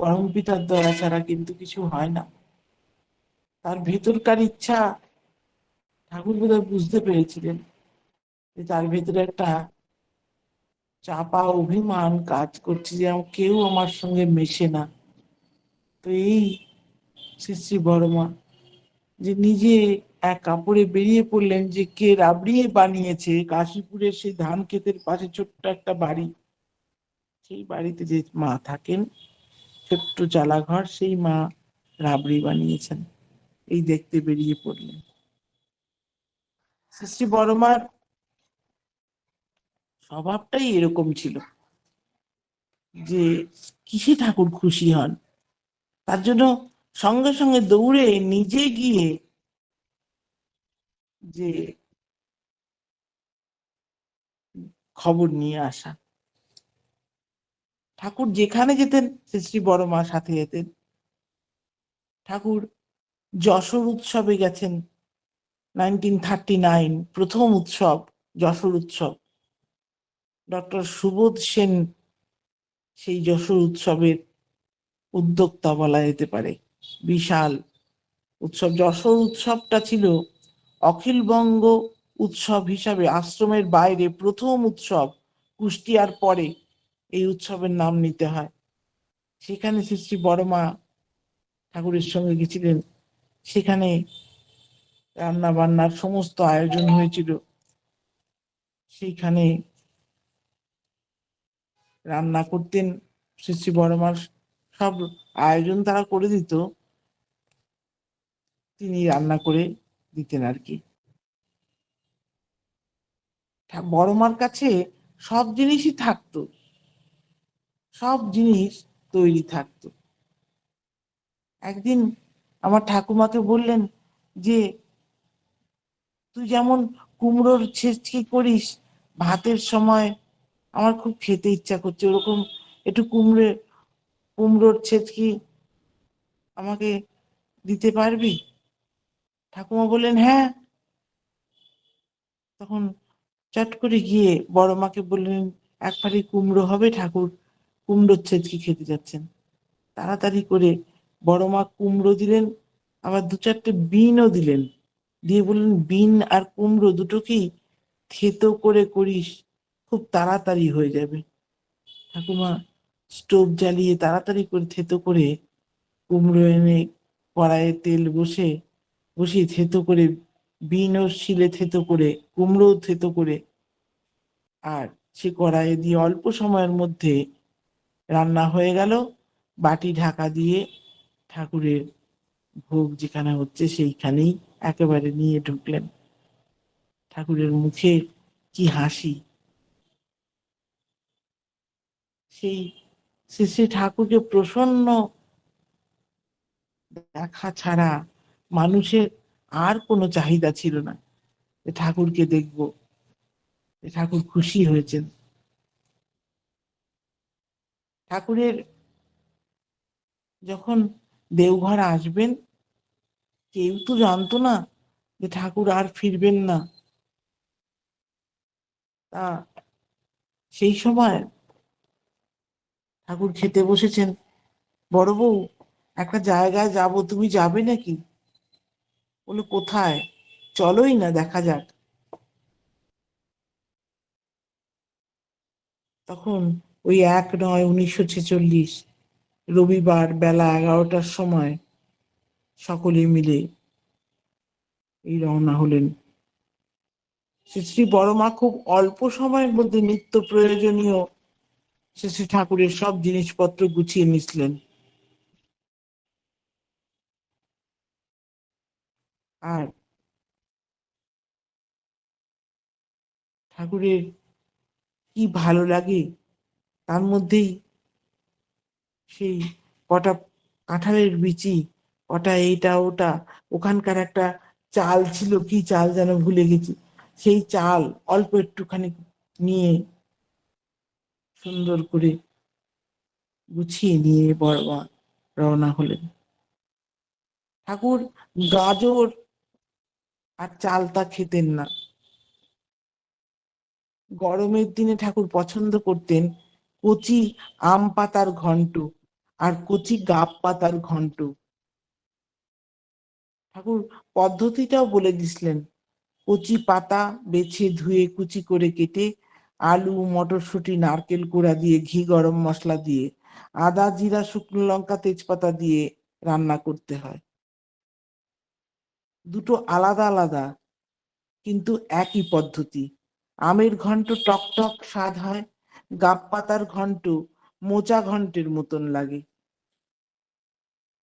পরম পিতার দয়া ছাড়া কিন্তু কিছু হয় না। তার ভেতরকার ইচ্ছা ঠাকুর বোধহয় বুঝতে পেরেছিলেন যে তার ভেতরে একটা চাপা অভিমান কাজ করছে যে কেউ আমার সঙ্গে মেশে না। তো এই শ্রী শ্রী বড়মা যে নিজে এক কাপড়ে বেরিয়ে পড়লেন, যে কে রাবড়ি বানিয়েছে, কাশীপুরের সেই ধান ক্ষেতের পাশে ছোট্ট একটা বাড়ি, সেই বাড়িতে যে মা থাকেন, ছোট্ট চালা ঘর, সেই মা রাবড়ি বানিয়েছেন, এই দেখতে বেরিয়ে পড়লেন। শ্রী শ্রী বড়মার স্বভাবটাই এরকম ছিল যে কিসে ঠাকুর খুশি হন, তার জন্য সঙ্গে সঙ্গে দৌড়ে নিজে গিয়ে যে খবর নিয়ে আসা। ঠাকুর যেখানে যেতেন শ্রী শ্রী বড়মা সাথে যেতেন। ঠাকুর যশোর উৎসবে গেছেন, 1939 প্রথম উৎসব, যশোর উৎসব। ডক্টর সুবোধ সেন সেই যশোর উৎসবের উদ্যোক্তা বলা যেতে পারে। বিশাল উৎসব। যশোর উৎসবটা ছিল অখিলবঙ্গ উৎসব হিসাবে আশ্রমের বাইরে প্রথম উৎসব, কুষ্টিয়ার পরে এই উৎসবের নাম নিতে হয়। সেখানে শ্রী শ্রী বড়মা ঠাকুরের সঙ্গে গেছিলেন। সেখানে রান্না বান্নার সমস্ত আয়োজন হয়েছিল। সেইখানে রান্না করতেন শ্রী শ্রী বড়মার, সব আয়োজন তারা করে দিত, তিনি রান্না করে দিতেন আর কি। বড়মার কাছে সব জিনিসই থাকতো, সব জিনিস তৈরি থাকতো। একদিন আমার ঠাকুমাকে বললেন যে তুই যেমন কুমড়োর ছেঁচকি করিস ভাতের সময়, আমার খুব খেতে ইচ্ছা করছে, ওরকম একটু কুমড়োর ছেঁচকি আমাকে দিতে পারবি? ঠাকুমা বললেন হ্যাঁ। তখন চট করে গিয়ে বড় মাকে বললেন, এক ফালি কুমড়ো হবে, ঠাকুর কুমড়োর ছেঁচকি খেতে যাচ্ছেন। তাড়াতাড়ি করে বড় মা কুমড়ো দিলেন, আবার 2-4টে বিনও দিলেন, দিয়ে বললেন বিন আর কুমড়ো দুটোকেই থেতো করে করিস, খুব তাড়াতাড়ি হয়ে যাবে। ঠাকুমা স্টোভ জ্বালিয়ে তাড়াতাড়ি করে থেতো করে কুমড়ো এনে কড়াইয়ে তেল বসিয়ে থেতো করে, বিনও শিলে থেতো করে, কুমড়ো থেতো করে, আর সে কড়াইয়ে দিয়ে অল্প সময়ের মধ্যে রান্না হয়ে গেল। বাটি ঢাকা দিয়ে ঠাকুরের ভোগ যেখানে হচ্ছে সেইখানেই একেবারে নিয়ে ঢুকলেন। ঠাকুরের মুখে কি হাসি! সেই শ্রী শ্রী ঠাকুরকে প্রসন্ন দেখা ছাড়া মানুষের আর কোনো চাহিদা ছিল না যে ঠাকুরকে দেখব, যে ঠাকুর খুশি হয়েছেন। ঠাকুরের যখন দেওঘর আসবেন, কেউ তো জানতো না যে ঠাকুর আর ফিরবেন না। তা সেই সময় ঠাকুর খেতে বসেছেন। বড় বউ, একটা জায়গায় যাব, তুমি যাবে নাকি? বলে কোথায়? চলোই না, দেখা যাক। তখন ওই 1/9/1946 রবিবার বেলা 11টার সময় সকলে মিলে এই রওনা হলেন। শ্রী শ্রী বড় মা খুব অল্প সময়ের মধ্যে নিত্য প্রয়োজনীয় শ্রী শ্রী ঠাকুরের সব জিনিসপত্র গুছিয়ে নিছিলেন। আর ঠাকুরের কি ভালো লাগে, তার মধ্যেই সেই কটা কাঁঠালের বিচি, কটা এইটা ওটা, ওখানকার একটা চাল ছিল, কি চাল যেন ভুলে গেছি, সেই চাল অল্প একটুখানি নিয়ে সুন্দর করে গুছিয়ে নিয়ে বড় মা রওনা হলেন। ঠাকুর গাজর আর চালতা খেতেন না। গরমের দিনে ঠাকুর পছন্দ করতেন কচি আম পাতার ঘন্ট আর কচি গাব পাতার ঘন্ট। ঠাকুর পদ্ধতিটাও বলে দিছিলেন, কচি পাতা বেছে ধুয়ে কুচি করে কেটে আলু, মটরশুঁটি, নারকেল কোড়া দিয়ে, ঘি, গরম মশলা দিয়ে, আদা, জিরা, শুকনো লঙ্কা, তেজপাতা দিয়ে রান্না করতে হয়। দুটো আলাদা আলাদা কিন্তু একই পদ্ধতি। আমের ঘন্ট টক টক স্বাদ হয়, গাব পাতার ঘন্ট মোচা ঘন্টের মতন লাগে।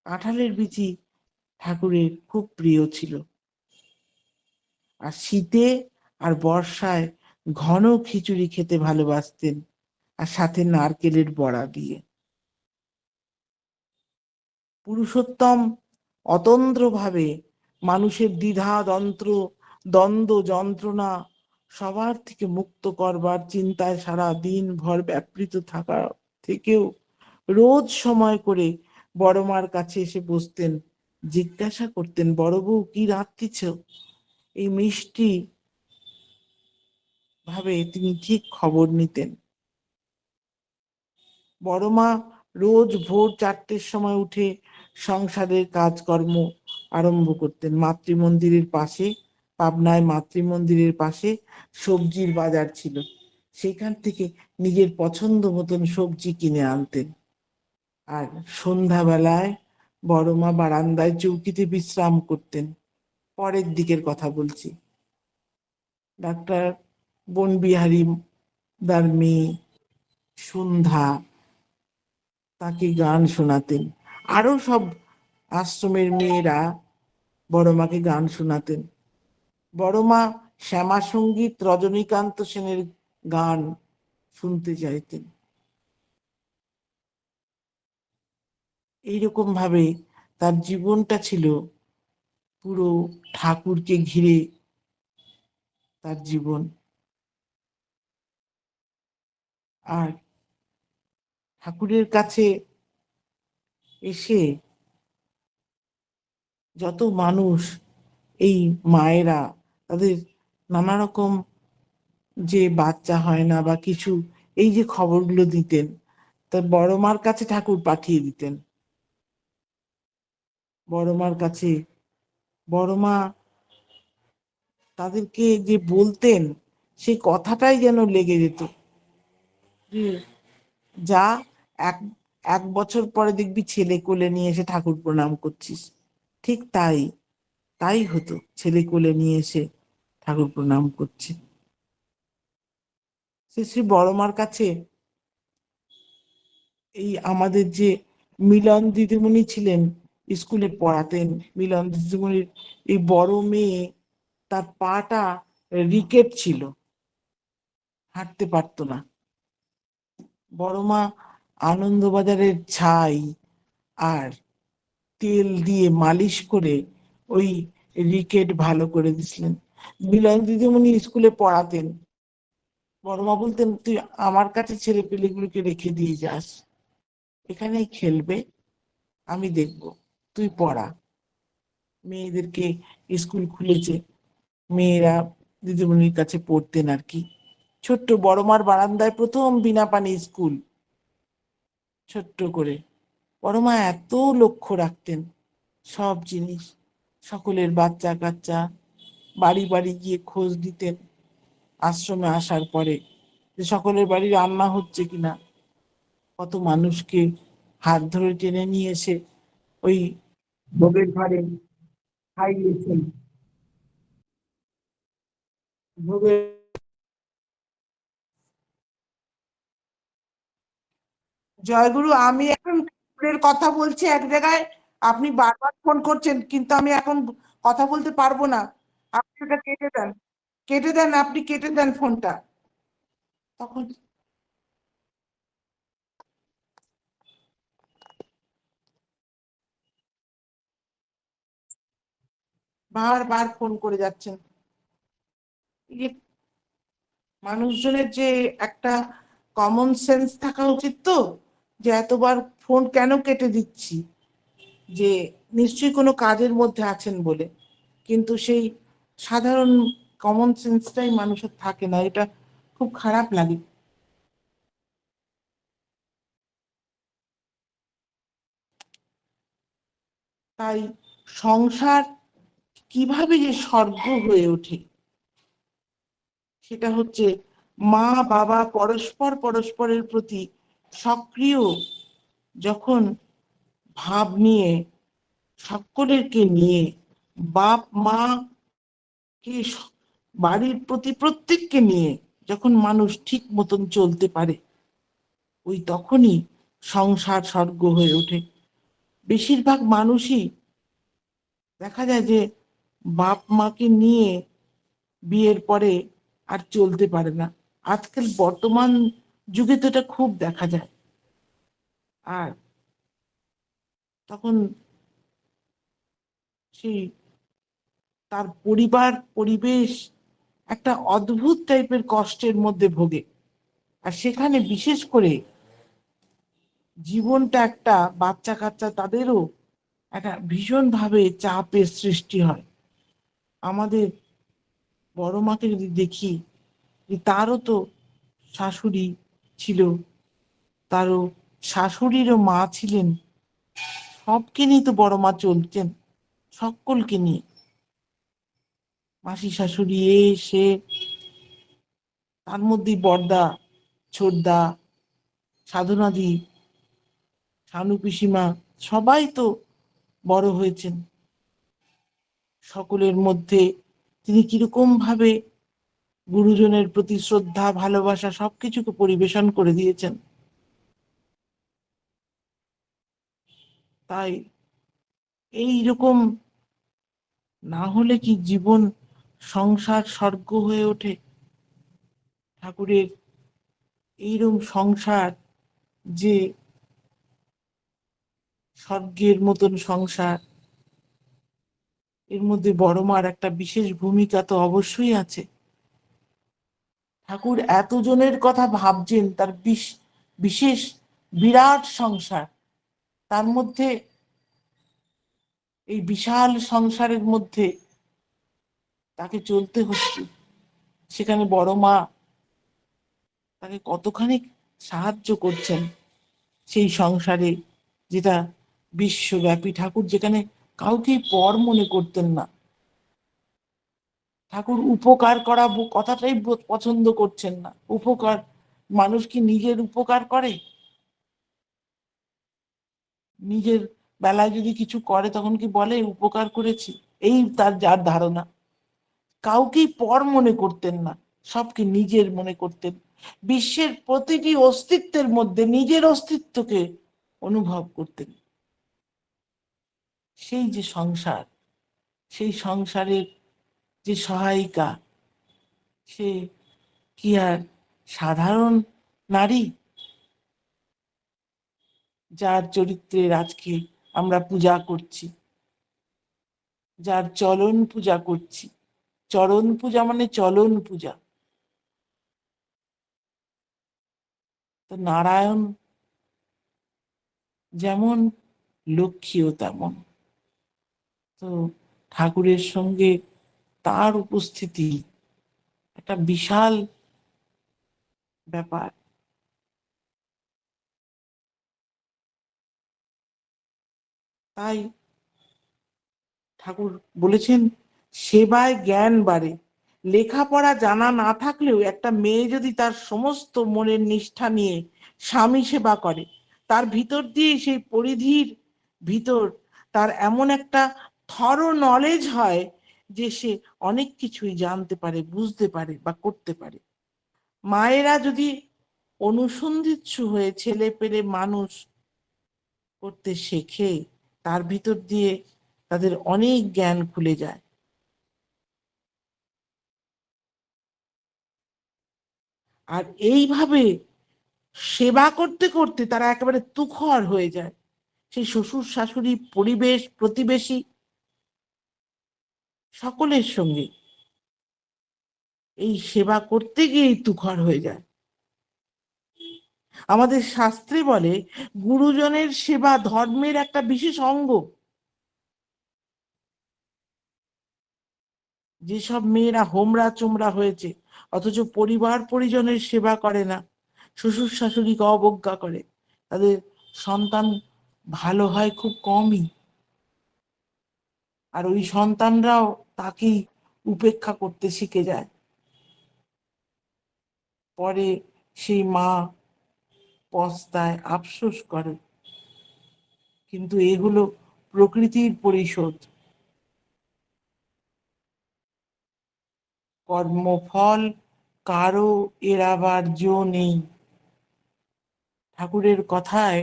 কাঁঠালের বিচি ঠাকুরের খুব প্রিয় ছিল। আর শীতে আর বর্ষায় ঘন খিচুড়ি খেতে ভালোবাসতেন, আর সাথে নারকেলের বড়া দিয়ে। পুরুষোত্তম অতন্দ্রভাবে মানুষের দ্বিধা দ্বন্দ্ব যন্ত্রণা সবার থেকে মুক্ত করবার চিন্তায় সারা দিন ভর ব্যাপৃত থাকা থেকেও রোজ সময় করে বড় মার কাছে এসে বসতেন, জিজ্ঞাসা করতেন, বড় বউ কি রাঁধতেছ? এই মিষ্টি ভাবে তিনি ঠিক খবর নিতেন। বড় মা রোজ ভোর 4টের সময় উঠে সংসারের কাজকর্ম আরম্ভ করতেন। মাতৃমন্দিরের পাশে, পাবনায় মাতৃমন্দিরের পাশে সবজির বাজার ছিল, সেখান থেকে নিজের পছন্দ মতন সবজি কিনে আনতেন। আর সন্ধ্যাবেলায় বড় মা বারান্দায় চৌকিতে বিশ্রাম করতেন। পরের দিকের কথা বলছি। ডাক্তার বনবিহারী দার মেয়ে সন্ধ্যা তাকে গান শোনাতেন। আরো সব আশ্রমের মেয়েরা বড় মাকে গান শোনাতেন। বড় মা শ্যামা সঙ্গীত, রজনীকান্ত সেনের গান শুনতে চাইতেন। এইরকম ভাবে তার জীবনটা ছিল পুরো ঠাকুরকে ঘিরে তার জীবন। আর ঠাকুরের কাছে এসে যত মানুষ, এই মায়েরা, তাদের নানা রকম যে বাচ্চা হয় না বা কিছু এই যে খবরগুলো দিতেন, তা বড় মার কাছে ঠাকুর পাঠিয়ে দিতেন। বড় মার কাছে বড় মা তাদেরকে যে বলতেন, সেই কথাটাই যেন লেগে যেত যে যা এক এক বছর পরে দেখবি ছেলে কোলে নিয়ে এসে ঠাকুর প্রণাম করছিস। ঠিক তাই তাই হতো, ছেলে কোলে নিয়ে এসে ঠাকুর প্রণাম করছে। শ্রী শ্রী বড় মার কাছে এই আমাদের যে মিলন দিদিমণি ছিলেন, স্কুলে পড়াতেন, মিলন দিদিমণির এই বড় মেয়ে, তার পাটা রিকেট ছিল, হাঁটতে পারতো না। বড় মা আনন্দবাজারের ছাই আর তেল দিয়ে মালিশ করে ওই রিকেট ভালো করে দিছিলেন। মিলন দিদিমণি স্কুলে পড়াতেন। বড় মা বলতেন, তুই আমার কাছে ছেলে পেলেগুলোকে রেখে দিয়ে যাস, এখানেই খেলবে, আমি দেখব, তুই পড়া। মেয়েদেরকে স্কুল খুলেছে, মেয়েরা দিদিমণির কাছে পড়তেন আর কি। ছোট্ট বড় মার বারান্দায় প্রথম বিনা পানি স্কুল, ছোট্ট করে। বড় মা এত লক্ষ্য রাখতেন সব জিনিস, সকলের বাচ্চা কাচ্চা, বাড়ি বাড়ি গিয়ে খোঁজ দিতেন আশ্রমে আসার পরে, যে সকলের বাড়ি রান্না হচ্ছে কিনা। কত মানুষকে হাত ধরে টেনে নিয়ে এসে ওই ভোগের ঘরে খাইয়েছেন। ভোগের জয়গুরু, আমি এখন ঠাকুরের কথা বলছি এক জায়গায়, আপনি বারবার ফোন করছেন, কিন্তু আমি এখন কথা বলতে পারবো না। আপনি ওটা কেটে দেন, কেটে দেন, আপনি কেটে দেন ফোনটা। তখন বারবার ফোন করে যাচ্ছেন। এই যে মানুষজনের যে একটা কমন সেন্স থাকা উচিত, তো যে এতবার ফোন কেন কেটে দিচ্ছি, যে নিশ্চয়ই কোনো কাজের মধ্যে আছেন বলে, কিন্তু সেই সাধারণ কমন সেন্সটাই মানুষের থাকে না। এটা খুব খারাপ লাগে। তাই সংসার কিভাবে যে স্বর্গ হয়ে ওঠে, সেটা হচ্ছে মা বাবা পরস্পর পরস্পরের প্রতি সক্রিয় যখন ভাব নিয়ে, সকলেরকে নিয়ে, বাপ মা কে বাড়ির প্রতি প্রত্যেককে নিয়ে যখন মানুষ ঠিক মতন চলতে পারে, ওই তখনই সংসার স্বর্গ হয়ে ওঠে। বেশিরভাগ মানুষই দেখা যায় যে বাপ মাকে নিয়ে বিয়ের পরে আর চলতে পারে না। আজকাল বর্তমান যুগে তো এটা খুব দেখা যায়। আর তখন সেই তার পরিবার পরিবেশ একটা অদ্ভুত টাইপের কষ্টের মধ্যে ভোগে। আর সেখানে বিশেষ করে জীবনটা একটা বাচ্চা কাচ্চা, তাদেরও একটা ভীষণভাবে চাপের সৃষ্টি হয়। আমাদের বড় মাকে যদি দেখি, যে তারও তো শাশুড়ি ছিল, তারও শাশুড়িরও মা ছিলেন, সবকে নিয়ে তো বড় মা চলছেন, সকলকে নিয়ে, মাসি শাশুড়ি এ সে, তার মধ্যেই বড়দা, ছোটদা, সাধনাদি, শানু পিসিমা, সবাই তো বড় হয়েছেন। সকলের মধ্যে তিনি কিরকম ভাবে গুরুজনের প্রতি শ্রদ্ধা ভালোবাসা সবকিছুকে পরিবেশন করে দিয়েছেন। তাই এই রকম না হলে কি জীবন সংসার স্বর্গ হয়ে ওঠে? ঠাকুরের এইরকম সংসার যে স্বর্গের মতন সংসার, এর মধ্যে বড় মার একটা বিশেষ ভূমিকা তো অবশ্যই আছে। ঠাকুর এতজনের কথা ভাবছেন, তার বিশেষ বিরাট সংসার, তার মধ্যে এই বিশাল সংসারের মধ্যে তাকে চলতে হচ্ছে। সেখানে বড় মা তাকে কতখানি সাহায্য করছেন সেই সংসারে, যেটা বিশ্বব্যাপী। ঠাকুর যেখানে কাউকেই পর মনে করতেন না, ঠাকুর উপকার করা কথাটাই পছন্দ করছেন না। উপকার, মানুষ কি নিজের উপকার করে? নিজের বেলায় যদি কিছু করে তখন কি বলে উপকার করেছি? এই তার যার ধারণা। কাউকেই পর মনে করতেন না, সবকে নিজের মনে করতেন। বিশ্বের প্রতিটি অস্তিত্বের মধ্যে নিজের অস্তিত্বকে অনুভব করতেন। সেই যে সংসার, সেই সংসারের যে সহায়িকা, সে কি আর সাধারণ নারী? যার চরিত্রের আজকে আমরা পূজা করছি, যার চলন পূজা করছি। চরণ পূজা মানে চলন পূজা। তো নারায়ণ যেমন, লক্ষ্মীও তেমন। তো ঠাকুরের সঙ্গে তার উপস্থিতি একটা বিশাল ব্যাপার। তাই ঠাকুর বলেছেন, সেবায় জ্ঞান বাড়ে। লেখাপড়া জানা না থাকলেও একটা মেয়ে যদি তার সমস্ত মনের নিষ্ঠা নিয়ে স্বামী সেবা করে, তার ভিতর দিয়ে সেই পরিধির ভিতর তার এমন একটা থরো নলেজ হয় যে সে অনেক কিছুই জানতে পারে, বুঝতে পারে বা করতে পারে। মায়েরা যদি অনুসন্ধিৎসু হয়ে ছেলে পেলে মানুষ করতে শেখে, তার ভিতর দিয়ে তাদের অনেক জ্ঞান খুলে যায়। আর এইভাবে সেবা করতে করতে তারা একেবারে তুখর হয়ে যায়। সেই শ্বশুর শাশুড়ি, পরিবেশ, প্রতিবেশী সকলের সঙ্গে এই সেবা করতে গিয়েই তুখর হয়ে যায়। আমাদের শাস্ত্রে বলে, গুরুজনের সেবা ধর্মের একটা বিশেষ অঙ্গ। যেসব মেয়েরা হোমরা চোমরা হয়েছে, অথচ পরিবার পরিজনের সেবা করে না, শ্বশুর শাশুড়িকে অবজ্ঞা করে, তাদের সন্তান ভালো হয় খুব কমই। আর ওই সন্তানরাও তাকেই উপেক্ষা করতে শিখে যায়। পরে সেই মা পস্তায়, আফসোস করে। কিন্তু এ হলো প্রকৃতির পরিশোধ। কর্মফল কারো এড়াবার জো নেই। ঠাকুরের কথায়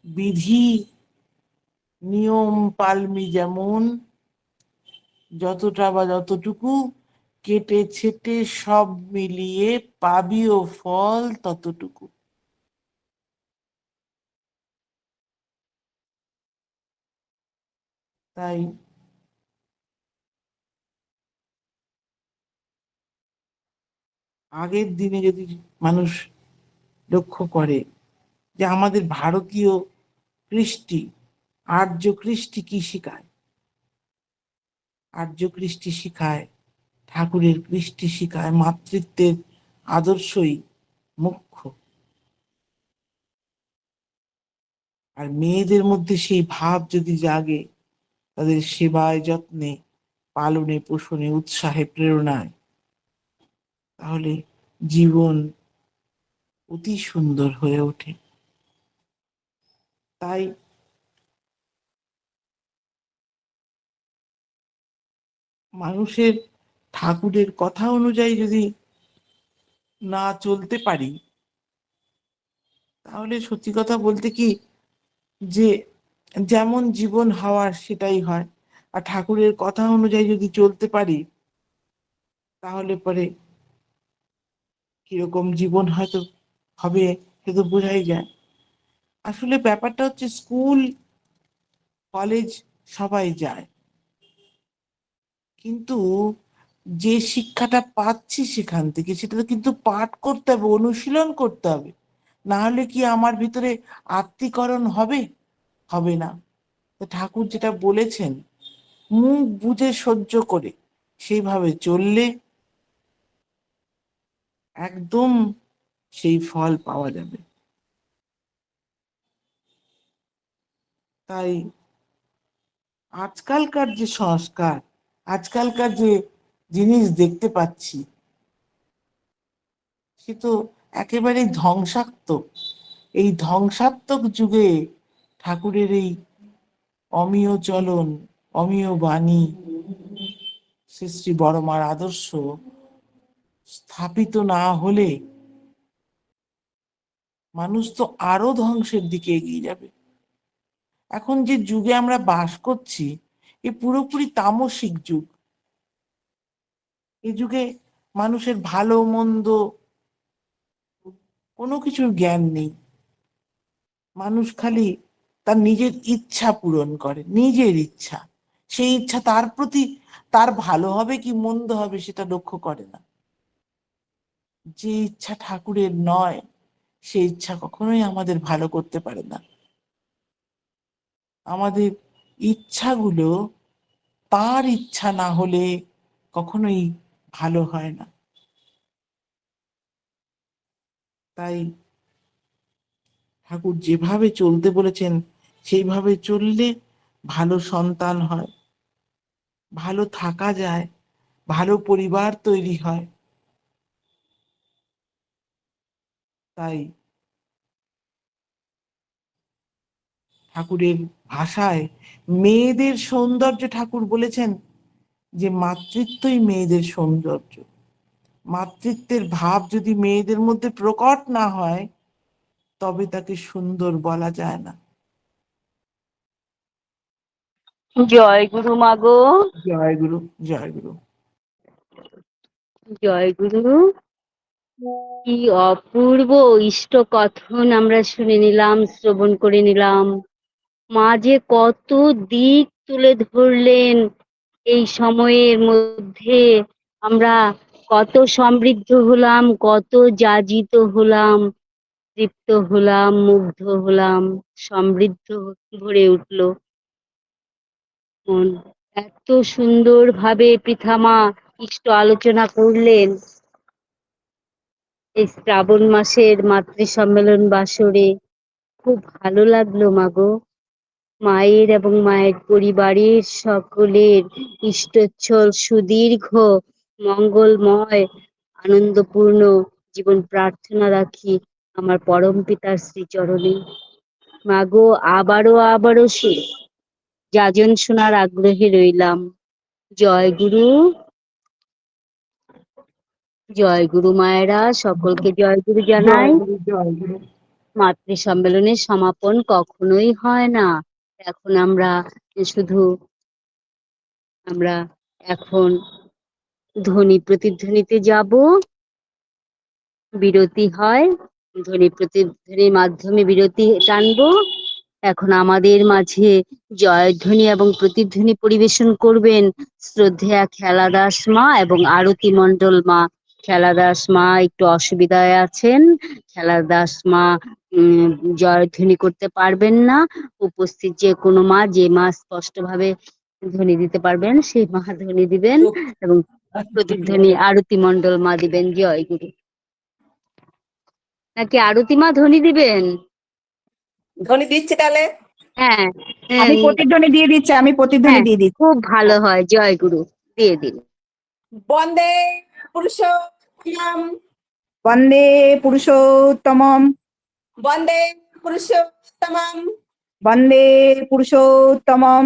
বিধি নিয়ম পালমি যেমন, যতটা বা যতটুকু কেটে ছেটে সব মিলিয়ে পাবিও ফল ততটুকু। তাই আগের দিনে যদি মানুষ লক্ষ্য করে যে আমাদের ভারতীয় কৃষ্টি, আর্য কৃষ্টি কি শিখায়? আর্য কৃষ্টি শিখায়, ঠাকুরের কৃষ্টি শিখায় মাতৃত্বের আদর্শই মুখ্য। আর মেয়েদের মধ্যে সেই ভাব যদি জাগে, তাদের সেবায় যত্নে, পালনে পোষণে, উৎসাহে, প্রেরণায়, তাহলে জীবন অতি সুন্দর হয়ে ওঠে। তাই মানুষের ঠাকুরের কথা অনুযায়ী যদি না চলতে পারি, তাহলে সত্যি কথা বলতে কি, যে যেমন জীবন হওয়ার সেটাই হয়। আর ঠাকুরের কথা অনুযায়ী যদি চলতে পারি, তাহলে পরে কিরকম জীবন হয়তো হবে সে তো বোঝাই যায়। আসলে ব্যাপারটা হচ্ছে, স্কুল কলেজ সবাই যায়, কিন্তু যে শিক্ষাটা পাচ্ছি সেখান থেকে, সেটা কিন্তু পাঠ করতে হবে, অনুশীলন করতে হবে। না হলে কি আমার ভিতরে আত্মীকরণ হবে? হবে না। তো ঠাকুর যেটা বলেছেন, মুখ বুঝে সহ্য করে সেইভাবে চললে একদম সেই ফল পাওয়া যাবে। তাই আজকালকার যে সংস্কার, আজকালকার যে জিনিস দেখতে পাচ্ছি, সে তো একেবারে ধ্বংসাত্মক। এই ধ্বংসাত্মক যুগে ঠাকুরের এই অমীয় চলন, অমীয় বাণী, শ্রী শ্রী বড়মার আদর্শ স্থাপিত না হলে মানুষ তো আরো ধ্বংসের দিকে এগিয়ে যাবে। এখন যে যুগে আমরা বাস করছি, এ পুরোপুরি তামসিক যুগ। এই যুগে মানুষের ভালো মন্দ কোনো কিছুর জ্ঞান নেই। মানুষ খালি তার নিজের ইচ্ছা পূরণ করে, নিজের ইচ্ছা। সেই ইচ্ছা তার প্রতি, তার ভালো হবে কি মন্দ হবে সেটা লক্ষ্য করে না। যে ইচ্ছা ঠাকুরের নয়, সেই ইচ্ছা কখনোই আমাদের ভালো করতে পারে না। আমাদের ইচ্ছাগুলো তার ইচ্ছা না হলে কখনোই ভালো হয় না। তাই ঠাকুর যেভাবে চলতে বলেছেন সেইভাবে চললে ভালো সন্তান হয়, ভালো থাকা যায়, ভালো পরিবার তৈরি হয়। তাই ঠাকুরের ভাষায় মেয়েদের সৌন্দর্য, ঠাকুর বলেছেন যে মাতৃত্বই মেয়েদের সৌন্দর্য। মাতৃত্বের ভাব যদি মেয়েদের মধ্যে প্রকট না হয়, তবে তাকে সুন্দর বলা যায় না। জয় গুরু মাগো, জয় গুরু, জয় গুরু। জয় গুরু। কি অপূর্ব ইষ্ট কথন আমরা শুনে নিলাম, শ্রবণ করে নিলাম। মা যে কত দিক তুলে ধরলেন, এই সময়ের মধ্যে আমরা কত সমৃদ্ধ হলাম, কত যাজিত হলাম, তৃপ্ত হলাম, মুগ্ধ হলাম, সমৃদ্ধ ভরে উঠলো মন। এত সুন্দর ভাবে পৃথামা ইষ্ট আলোচনা করলেন এই শ্রাবণ মাসের মাতৃ সম্মেলন বাসরে। খুব ভালো লাগলো মাগো। মায়ের এবং মায়ের পরিবারের সকলের ইষ্টোচ্ছল সুদীর্ঘ মঙ্গলময় আনন্দপূর্ণ জীবন প্রার্থনা রাখি আমার পরম পিতার শ্রীচরণে। মাগো, আবারও যাজন শোনার আগ্রহে রইলাম। জয় গুরু, জয় গুরু মায়েরা, সকলকে জয় গুরু জানাই। জয় গুরু, জয় গুরু। মাতৃ সম্মেলনের সমাপন কখনোই হয় না। এখন আমরা এখন ধ্বনি প্রতিধ্বনিতে যাব। বিরতি হয়, ধ্বনি প্রতিধ্বনির মাধ্যমে বিরতি টানবো। এখন আমাদের মাঝে জয়ধ্বনি এবং প্রতিধ্বনি পরিবেশন করবেন শ্রদ্ধেয়া খেলা দাস মা এবং আরতি মণ্ডল মা। খেলা দাস মা একটু অসুবিধায় আছেন, খেলা দাস মা জয়ধ্বনি করতে পারবেন না। উপস্থিত যে কোনো মা, যে মা স্পষ্টভাবে ধ্বনি দিতে পারবেন সেই মা ধ্বনি দিবেন এবং প্রতিধ্বনি আরতি মণ্ডল মা দিবেন। জয় গুরু। নাকি আরতি মা ধ্বনি দিবেন? ধ্বনি দিচ্ছি তাহলে। হ্যাঁ, আমি প্রতিধ্বনি দিয়ে দিচ্ছি, আমি প্রতিধ্বনি হ্যাঁ, দিয়ে দিচ্ছি। খুব ভালো হয়। জয় গুরু দিয়ে দিন। বন্দে পুরুষোত্তম, বন্দে পুরুষোত্তমম, বন্দে পুরুষোত্তমম, বন্দে পুরুষোত্তমম,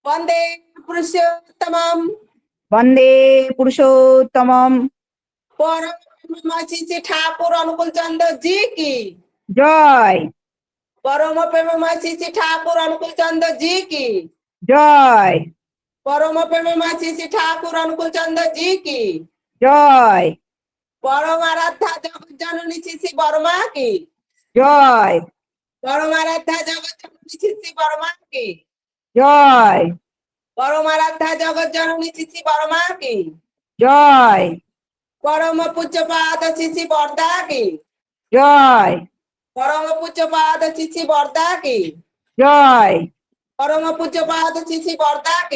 বন্দে পুরুষোত্তমম। বন্দে পুরুষোত্তমম। পরম শ্রী ঠাকুর অনুকূল চন্দ্র জি কি জয়, পরম প্রেম শ্রী ঠাকুর অনুকূল চন্দ্র জি কি জয়, পরম প্রেম শ্রী ঠাকুর অনুকূল চন্দ্র জি কি জয়, পরম আরাধ্যা জগৎ জননী শ্রী বর্মা কি জয়, পরম আরাধ্যা জগৎ জননী শ্রী বর্মা কি জয়, পরম আরাধ্যা জগৎ জননী শ্রী বর্মা কি জয়, পরম পূজ্যপাদ শ্রী বর্দা কি জয়, পরম পূজ্যপাদ শ্রী বর্দা কি জয়। পরম পূজ্যপাদ শ্রী বর্দা কি